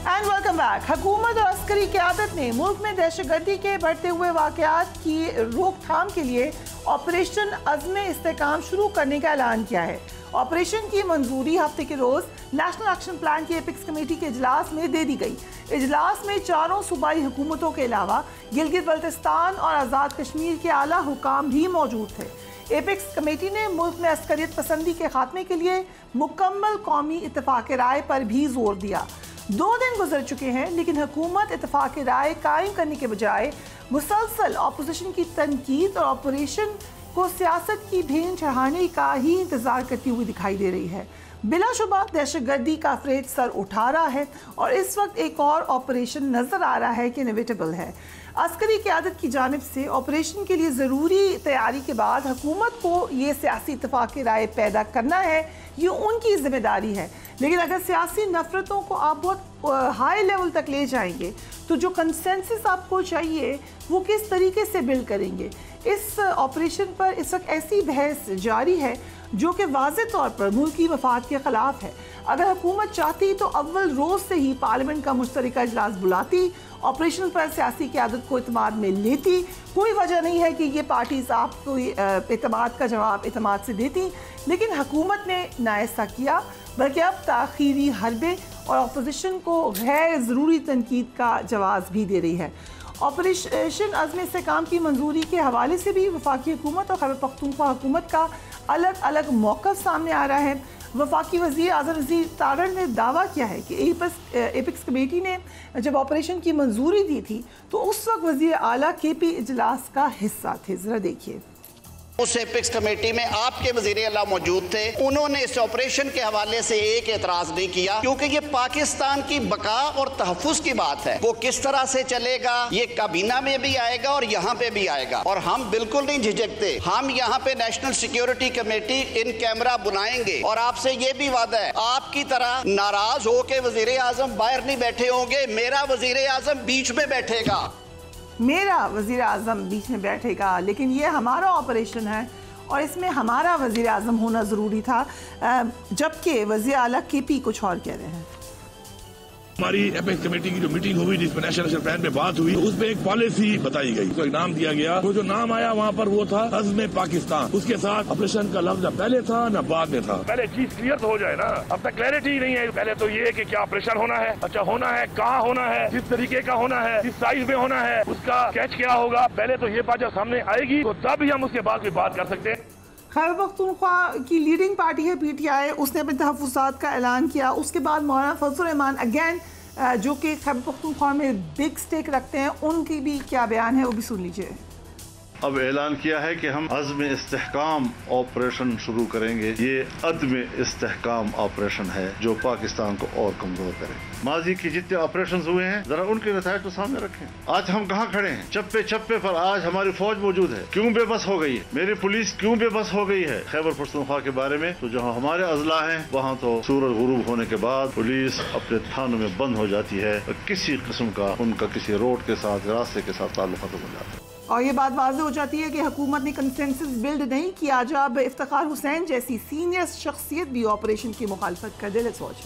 And welcome back. हुकूमत और अस्करी क़यादत ने मुल्क में दहशतगर्दी के बढ़ते हुए वाक़यात की रोकथाम के लिए ऑपरेशन अज़्म इस्तेहकाम शुरू करने का ऐलान किया है। ऑपरेशन की मंजूरी हफ्ते के रोज नेशनल एक्शन प्लान की एपिक्स कमेटी के इजलास में दे दी गई। इजलास में चारों सूबाई हुकूमतों के अलावा गिलगित बल्तिस्तान और आज़ाद कश्मीर के आला हुकाम भी मौजूद थे। एपिक्स कमेटी ने मुल्क में अस्करियत पसंदी के खात्मे के लिए मुकम्मल कौमी इत्तेफाक राय पर भी जोर दिया। 2 दिन गुजर चुके हैं, लेकिन हुकूमत इत्तेफाक राय कायम करने के बजाय मुसलसल अपोजिशन की तनकीद और ऑपरेशन को सियासत की भेंट चढ़ाने का ही इंतजार करती हुई दिखाई दे रही है। बिलाशुबा दहशतगर्दी का फ्रेज सर उठा रहा है और इस वक्त एक और ऑपरेशन नजर आ रहा है कि इनविटेबल है। अस्करी क़यादत की जानिब से ऑपरेशन के लिए ज़रूरी तैयारी के बाद हुकूमत को ये सियासी इत्तेफाक राय पैदा करना है, ये उनकी जिम्मेदारी है। लेकिन अगर सियासी नफरतों को आप बहुत हाई लेवल तक ले जाएंगे तो जो कंसेंसस आपको चाहिए वो किस तरीके से बिल्ड करेंगे। इस ऑपरेशन पर इस वक्त ऐसी बहस जारी है जो कि वाज़ेह तौर पर मुल्की मफाद के ख़िलाफ़ है। अगर हुकूमत चाहती तो अव्वल रोज़ से ही पार्लियामेंट का मुश्तरका इजलास बुलाती, ऑपरेशन पर सियासी क़यादत को इत्मीनान में लेती। कोई वजह नहीं है कि ये पार्टीज आपको एतमाद का जवाब एतमाद से देती, लेकिन हुकूमत ने ना ऐसा किया, बल्कि अब ताख़ीरी हरबे और अपोजिशन को गैर ज़रूरी तनकीद का जवाब भी दे रही है। ऑपरेशन अज़्म इस्तेहकाम की मंजूरी के हवाले से भी वफाकी हुकूमत और खैबर पख्तूनख्वा हुकूमत का अलग अलग मौक़िफ़ सामने आ रहा है। वफाकी वज़ीर आज़म रज़ीक़ तारड़ ने दावा किया है कि एपिक्स कमेटी ने जब ऑपरेशन की मंजूरी दी थी तो उस वक्त वज़ीर आला KP इजलास का हिस्सा थे। ज़रा देखिए। उस एपिक्स कमेटी में आपके वज़ीर आला मौजूद थे। उन्होंने इस ऑपरेशन के हवाले से एक एतराज नहीं किया, क्योंकि ये पाकिस्तान की बका और तहफ़्फ़ुज़ की बात है। वो किस तरह से चलेगा ये काबीना में भी आएगा और यहाँ पे भी आएगा, और हम बिल्कुल नहीं झिझकते। हम यहाँ पे national security committee in camera बुलाएंगे और आपसे ये भी वादा है, आपकी तरह नाराज हो के वज़ीर आज़म बाहर नहीं बैठे होंगे, मेरा वज़ीर आज़म बीच में बैठेगा। मेरा वज़ीर आज़म बीच में बैठेगा, लेकिन ये हमारा ऑपरेशन है और इसमें हमारा वज़ीर आज़म होना ज़रूरी था, जबकि वज़ीर आला KP कुछ और कह रहे हैं। हमारी एपेक्स कमेटी की जो मीटिंग हुई जिसमें नेशनल एक्शन प्लान पे बात हुई, तो उसमें एक पॉलिसी बताई गई, उसको एक नाम दिया गया। वो जो नाम आया वहाँ पर वो था अज़्म पाकिस्तान। उसके साथ ऑपरेशन का लफ्ज न पहले था न बाद में था। पहले चीज क्लियर तो हो जाए ना, अब तक क्लैरिटी नहीं है। पहले तो ये कि क्या ऑपरेशन होना है, अच्छा होना है, कहाँ होना है, किस तरीके का होना है, किस साइज में होना है, उसका स्केच क्या होगा। पहले तो ये बात जब सामने आएगी तो तब ही हम उसके बाद भी बात कर सकते हैं। खैबर पख्तूनख्वा की लीडिंग पार्टी है PTI, उसने अपने तहफ़्फ़ुज़ात का ऐलान किया। उसके बाद मौलाना फजल रहमान अगैन जो कि खैबर पख्तूनख्वा में बिग स्टेक रखते हैं, उनकी भी क्या बयान है वो भी सुन लीजिए। अब ऐलान किया है कि हम अज़्म इस्तेहकाम ऑपरेशन शुरू करेंगे। ये अदम इस्तेहकाम ऑपरेशन है जो पाकिस्तान को और कमजोर करे। माजी की जितने ऑपरेशन हुए हैं जरा उनके नतीजे तो सामने रखें। आज हम कहाँ खड़े हैं? चप्पे चप्पे पर आज हमारी फौज मौजूद है। क्यों बेबस हो गई है? मेरी पुलिस क्यों बेबस हो गई है? खैबर पख्तूनख्वा के बारे में तो जहाँ हमारे अजला है वहाँ तो सूरज गुरूब होने के बाद पुलिस अपने थानों में बंद हो जाती है और किसी किस्म का उनका किसी रोड के साथ रास्ते के साथ ताल्लुक खत्म हो जाता है। और ये बात वाज़ेह हो जाती है कि हुकूमत ने कंसेंसस बिल्ड नहीं किया जब इफ्तिखार हुसैन जैसी सीनियर शख्सियत भी ऑपरेशन की मुखालफत कर दे। Let's watch.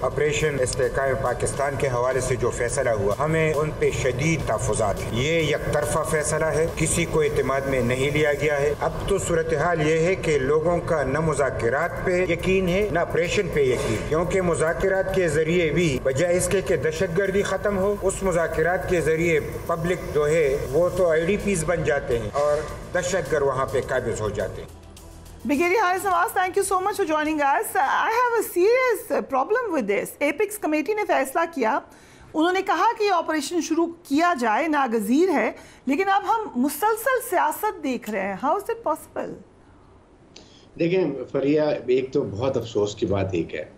Operation Istehkam Pakistan के हवाले से जो फैसला हुआ, हमें उन पे शदीद तहफ़्फ़ुज़ात है। ये एक तरफा फैसला है, किसी को एतमाद में नहीं लिया गया है। अब तो सूरत हाल ये है कि लोगों का न मुज़ाकरात पे यकीन है न ऑपरेशन पे यकीन, क्योंकि मुज़ाकरात के जरिए भी बजाय इसके कि दहशतगर्दी खत्म हो, उस मुज़ाकरात के जरिए पब्लिक जो है वो तो IDPs बन जाते हैं और दहशतगर्द वहाँ पे काबिज हो जाते हैं। Brigadier Haris Nawaz, thank you so much for joining us. I have a serious problem with this. Apex committee ने फैसला किया, उन्होंने कहा कि ऑपरेशन शुरू किया जाए, नागजीर है, लेकिन अब हम मुसलसल सियासत देख रहे हैं। How is it possible? देखें फरिया, एक तो बहुत अफसोस की बात एक है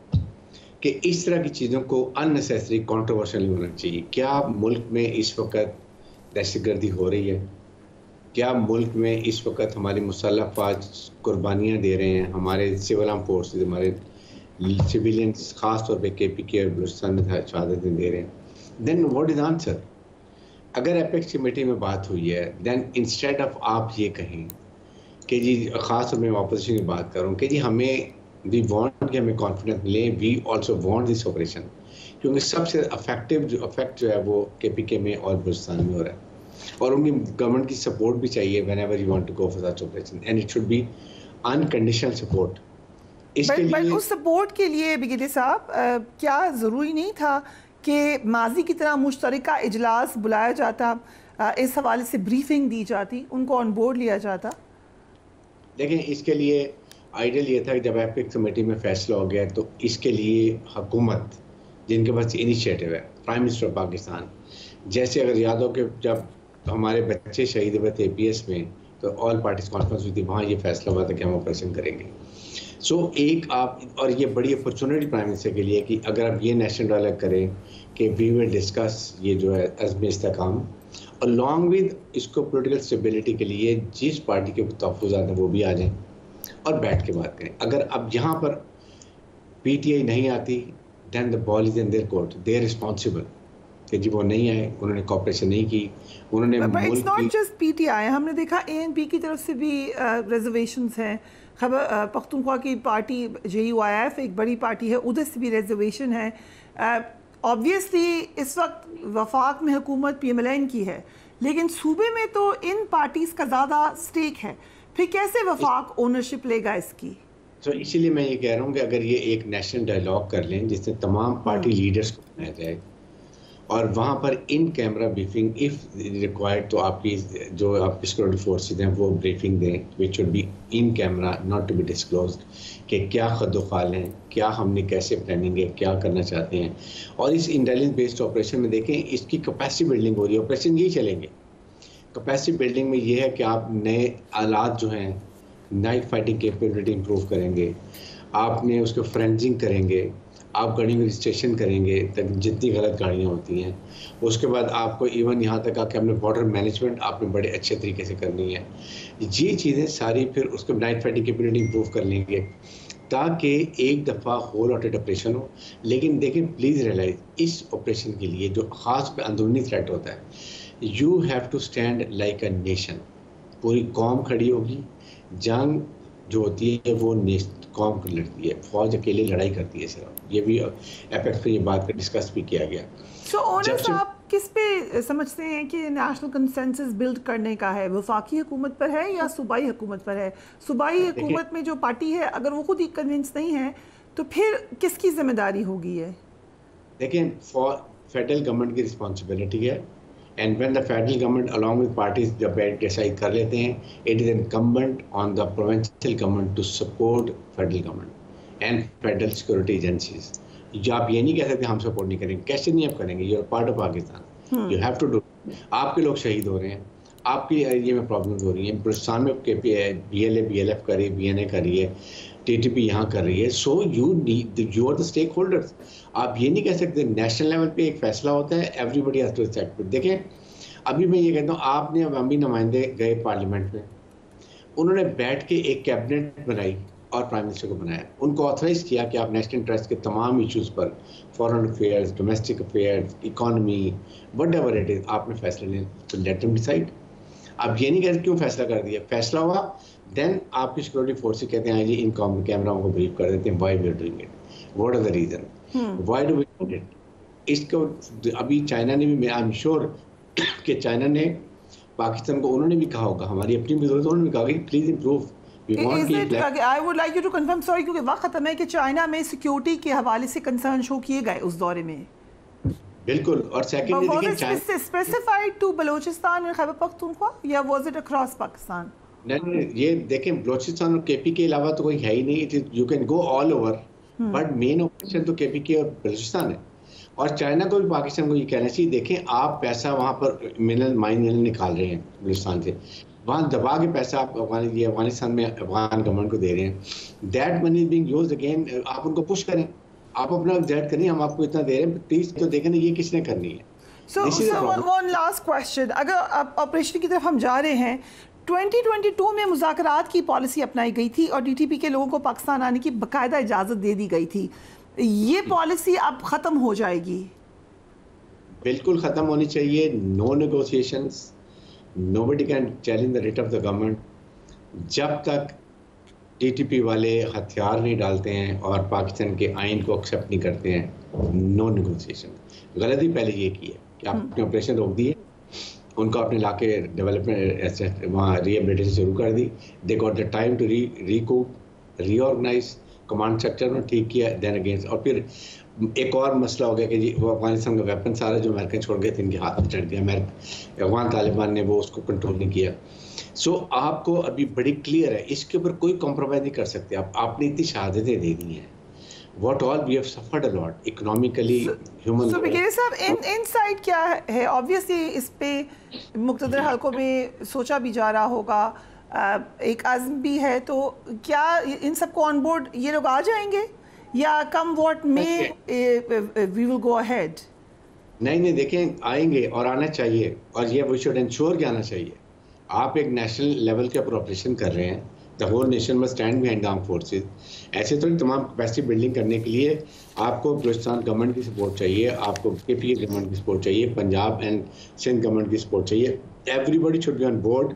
कि इस तरह की चीज़ों को अननेसेसरी कंट्रोवर्शियल नहीं होना चाहिए। क्या मुल्क में इस वक्त दहशतगर्दी हो रही है? क्या मुल्क में इस वक्त हमारी मुसल्लह फ़ौज कुर्बानियाँ दे रहे हैं? हमारे सिविल आर्म फोर्सेस, हमारे सिविलियंस ख़ास तौर पे KPK और बलूचिस्तान में शहादतें दे रहे हैं। Then what is answer? अगर एपेक्स कमेटी में बात हुई है, देन इंस्टेड ऑफ आप ये कहें कि जी, ख़ास तौर पर मैं अपोजिशन की बात करूँ कि जी हमें वी वांट कि हमें कॉन्फिडेंस मिले, we also want this operation, क्योंकि सबसे अफेक्टिव जो अफेक्ट जो है वो KPK में और बलूचिस्तान में हो रहा है और उनकी गवर्नमेंट की सपोर्ट भी चाहिए whenever you want to go for such operation and it should be unconditional support। इसके लिए उस सपोर्ट के लिए ब्रिगेडियर साहब क्या ज़रूरी नहीं था कि माजी की तरह मुश्तरका इजलास बुलाया जाता, इस हवाले से ब्रीफिंग दी जाती, उनको ऑन बोर्ड लिया जाता? देखें, इसके लिए आइडियल ये था कि जब एपिक्स कमेटी में फैसला हो गया तो इसके लिए हुकूमत जिनके पास इनिशिएटिव है, प्राइम मिनिस्टर ऑफ पाकिस्तान, जैसे अगर याद हो कि जब हमारे बच्चे शहीद हुए थे APS में तो ऑल पार्टीज कॉन्फ्रेंस हुई थी, वहाँ ये फैसला हुआ था कि हम ऑपरेशन करेंगे। सो एक आप, और ये बड़ी अपॉर्चुनिटी प्राइम मिनिस्टर के लिए कि अगर आप ये नेशनल डायलॉग करें कि वी विल डिस्कस ये जो है अज़्म इस्तेहकाम, अलॉन्ग विद इसको पॉलिटिकल स्टेबिलिटी के लिए जिस पार्टी के तहफ़्फ़ुज़ात हैं वो भी आ जाएं और बैठ के बात करें। अगर अब यहाँ पर PTI नहीं आती, then the ball is in their court, they are responsible कि जी वो नहीं आए, उन्होंने कोऑपरेशन नहीं की, उन्होंने इट्स नॉट जस्ट PTI, हमने देखा ANP की तरफ से भी रिजर्वेशंस हैं। खैबर पख्तूनख्वा की पार्टी JUIF एक बड़ी पार्टी है, उधर से भी रिजर्वेशन है। ऑब्वियसली इस वक्त वफाक में हुकूमत PMLN की है, लेकिन सूबे में तो इन पार्टीज़ का ज़्यादा स्टेक है, फिर कैसे वफाक ओनरशिप लेगा इसकी? तो इसीलिए मैं ये कह रहा हूँ कि अगर ये एक नेशनल डायलॉग कर लें जिससे तमाम पार्टी लीडर्स को बनाया जाए और वहाँ पर in camera briefing if required, तो आपकी जो आपकी सिक्योरिटी फोर्सेज हैं वो ब्रीफिंग दें which should be in camera, not to be disclosed, कि क्या खद्दोखाल हैं, क्या हमने कैसे प्लानिंग है, क्या करना चाहते हैं। और इस इंटेलिजेंस बेस्ड ऑपरेशन में देखें इसकी कैपेसिटी बिल्डिंग हो रही है, ऑपरेशन यही चलेंगे। कैपेसिटी बिल्डिंग में ये है कि आप नए आलात जो हैं, नाइट फाइटिंग कैपेबिलिटी इंप्रूव करेंगे, आपने उसको फ्रेंजिंग करेंगे, आप गाड़ियों में रजिस्ट्रेशन करेंगे तक जितनी गलत गाड़ियाँ होती हैं, उसके बाद आपको इवन यहाँ तक कि अपने बॉर्डर मैनेजमेंट आपने बड़े अच्छे तरीके से करनी है। ये चीज़ें सारी फिर उसको नाइट फाइटिंग कैपेबिलिटी इंप्रूव कर लेंगे ताकि एक दफ़ा होल ऑटेड ऑपरेशन हो। लेकिन देखें, प्लीज़ रियलाइज इस ऑपरेशन के लिए जो ख़ास पे अंदरूनी थ्रेट होता है, you have to stand like a nation, पूरी कौम खड़ी होगी। जंग जो होती है वो कौम को लड़ती है, फौज अकेले लड़ाई करती है सिर्फ, ये भी एपेक्स पे ये बात का डिस्कस भी किया गया। तो ओनर साहब किस पे समझते हैं कि नेशनल कंसेंसस बिल्ड करने का है, वफाकी हुकूमत पर है या सूबाई हुकूमत पर है? सूबाई हुकूमत में जो पार्टी है अगर वो खुद ही कन्विंस नहीं है तो फिर किसकी जिम्मेदारी होगी? है देखें, फेडरल गवर्नमेंट की रिस्पॉन्सिबिलिटी है, and when the federal government along with parties जब बैठ डिसाइड कर लेते हैं, it is incumbent on the provincial government to support federal government and federal security agencies. जो आप ये नहीं कह सकते हम सपोर्ट नहीं करेंगे, कैसे नहीं आप करेंगे? You are part of Pakistan, you have to do. आपके लोग शहीद हो रहे हैं, आपकी एरिया में प्रॉब्लम्स हो रही हैं, बलूचिस्तान में BLA BLF कर रही है, BNA कर रही है, TTP यहाँ कर रही है, so you are the stakeholders. आप ये नहीं कह सकते नेशनल लेवल पे एक फैसला होता है, एवरीबडी हैज टू एक्सेप्ट। देखें अभी मैं ये कहता हूँ, आपने अवामी नुमाइंदे गए पार्लियामेंट में, उन्होंने बैठ के एक कैबिनेट बनाई और प्राइम मिनिस्टर को बनाया, उनको ऑथराइज किया कि आप नेशनल इंटरेस्ट के तमाम इश्यूज़ पर, foreign affairs, domestic affairs, economy, whatever it is, आपने फैसला लें, तो लेट देम डिसाइड। अब ये नहीं कहते क्यों फैसला कर दिया, फैसला हुआ, देन आपकी सिक्योरिटी फोर्सेस कहते हैं जी इन कैमराओं को ब्रीफ कर देते हैं, why we are doing it, what are the reason, why do we do it. इसको अभी चाइना ने भी, आई एम श्योर कि चाइना ने पाकिस्तान को, उन्होंने भी कहा होगा, हमारी अपनी भी जरूरत, उन्होंने भी कहा कि please improve. I would like you to confirm, sorry क्योंकि वक्त खत्म है, कि चाइना में सिक्योरिटी के हवाले से कंसर्न शो किए गए उस दौरे में। बिल्कुल। और सेकंडली देखिए स्पेसिफाइड टू बलूचिस्तान और खैबर पख्तूनख्वा या वाज इट अक्रॉस पाकिस्तान? नहीं, ये देखें बलूचिस्तान और KP के अलावा तो कोई है ही नहीं, you can go all over, but main operation तो KP और बलूचिस्तान है। और चाइना को भी पाकिस्तान को ये कहना चाहिए, देखें आप पैसा वहाँ पर माइन निकाल रहे हैं बलूचिस्तान से, वहाँ दबा के पैसा आप अफगानिस्तान में अफगान गवर्नमेंट को दे रहे हैं, that money is being used again. आप उनको पुश करें, आप अपना एग्जैक्ट करें, हम आपको इतना दे रहे हैं, प्लीज तो देखें ना ये किसने करनी है। So one last question, अगर अब ऑपरेशन की तरफ हम जा रहे हैं, 2022 में मुज़ाकरात की पॉलिसी अपनाई गई थी और DTP के लोगों को पाकिस्तान आने की बाकायदा इजाज़त दे दी गई थी, ये पॉलिसी अब ख़त्म हो जाएगी? बिल्कुल ख़त्म होनी चाहिए, no negotiations, nobody can challenge the writ of the government। जब तक TTP वाले हथियार नहीं डालते हैं और पाकिस्तान के आइन को एक्सेप्ट नहीं करते हैं, नो नेगोशिएशन। गलती पहले ये की है कि आपने ऑपरेशन रोक दिए, उनको अपने इलाके डेवलपमेंट वहाँ रिहेबिलिटेशन शुरू कर दी, they got the time to recoup, reorganize, command structure में ठीक किया, देन अगेंस्ट। और फिर एक और मसला हो गया कि जी वो अफगानिस्तान का वेपन सारा जो अमेरिकन छोड़ गए थे इनके हाथ में चढ़ गया, अफगान तालिबान ने वो उसको कंट्रोल नहीं किया। सो आपको अभी बड़ी क्लियर है, इसके ऊपर कोई कॉम्प्रोमाइज नहीं कर सकते आप। आपने इतनी शहादतें दे दी हैं, what all we have suffered a lot economically, human। So brigadier साहब, इनसाइड क्या है? ऑब्वियसली इस पे मुख्तलिफ हलकों में सोचा भी जा रहा होगा, एक आज़म भी है, तो क्या इन सबको ऑन बोर्ड ये लोग आ जाएंगे या कम व्हाट में वी विल गो अहेड? नहीं, देखें आएंगे और आना चाहिए, और ये वी शुड इंश्योर कि आना चाहिए। आप एक नेशनल लेवल के ऊपर ऑपरेशन कर रहे हैं, the whole nation must stand behind armed forces. ऐसे तो तमाम कैपेसिटी बिल्डिंग करने के लिए आपको बलूचिस्तान गवर्नमेंट की सपोर्ट चाहिए, आपको KP गवर्नमेंट की सपोर्ट चाहिए, पंजाब एंड सिंध गवर्नमेंट की सपोर्ट चाहिए। Everybody should be on board.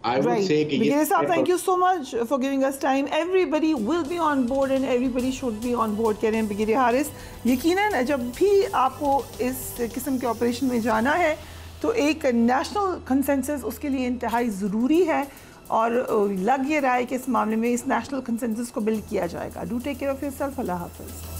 I would say कि Brigadier Saab, thank you so much for giving us time. Everybody will be on board and everybody should be on board, कह रहे हैं brigadier Haris. यकीनन जब भी आपको इस किस्म के ऑपरेशन में जाना है तो एक नेशनल कंसेंसस उसके लिए इंतहाई ज़रूरी है, और लग ये रहा है कि इस मामले में इस नेशनल कंसेंसस को बिल्ड किया जाएगा। Do take care of yourself. अल्लाह हाफ़िज़।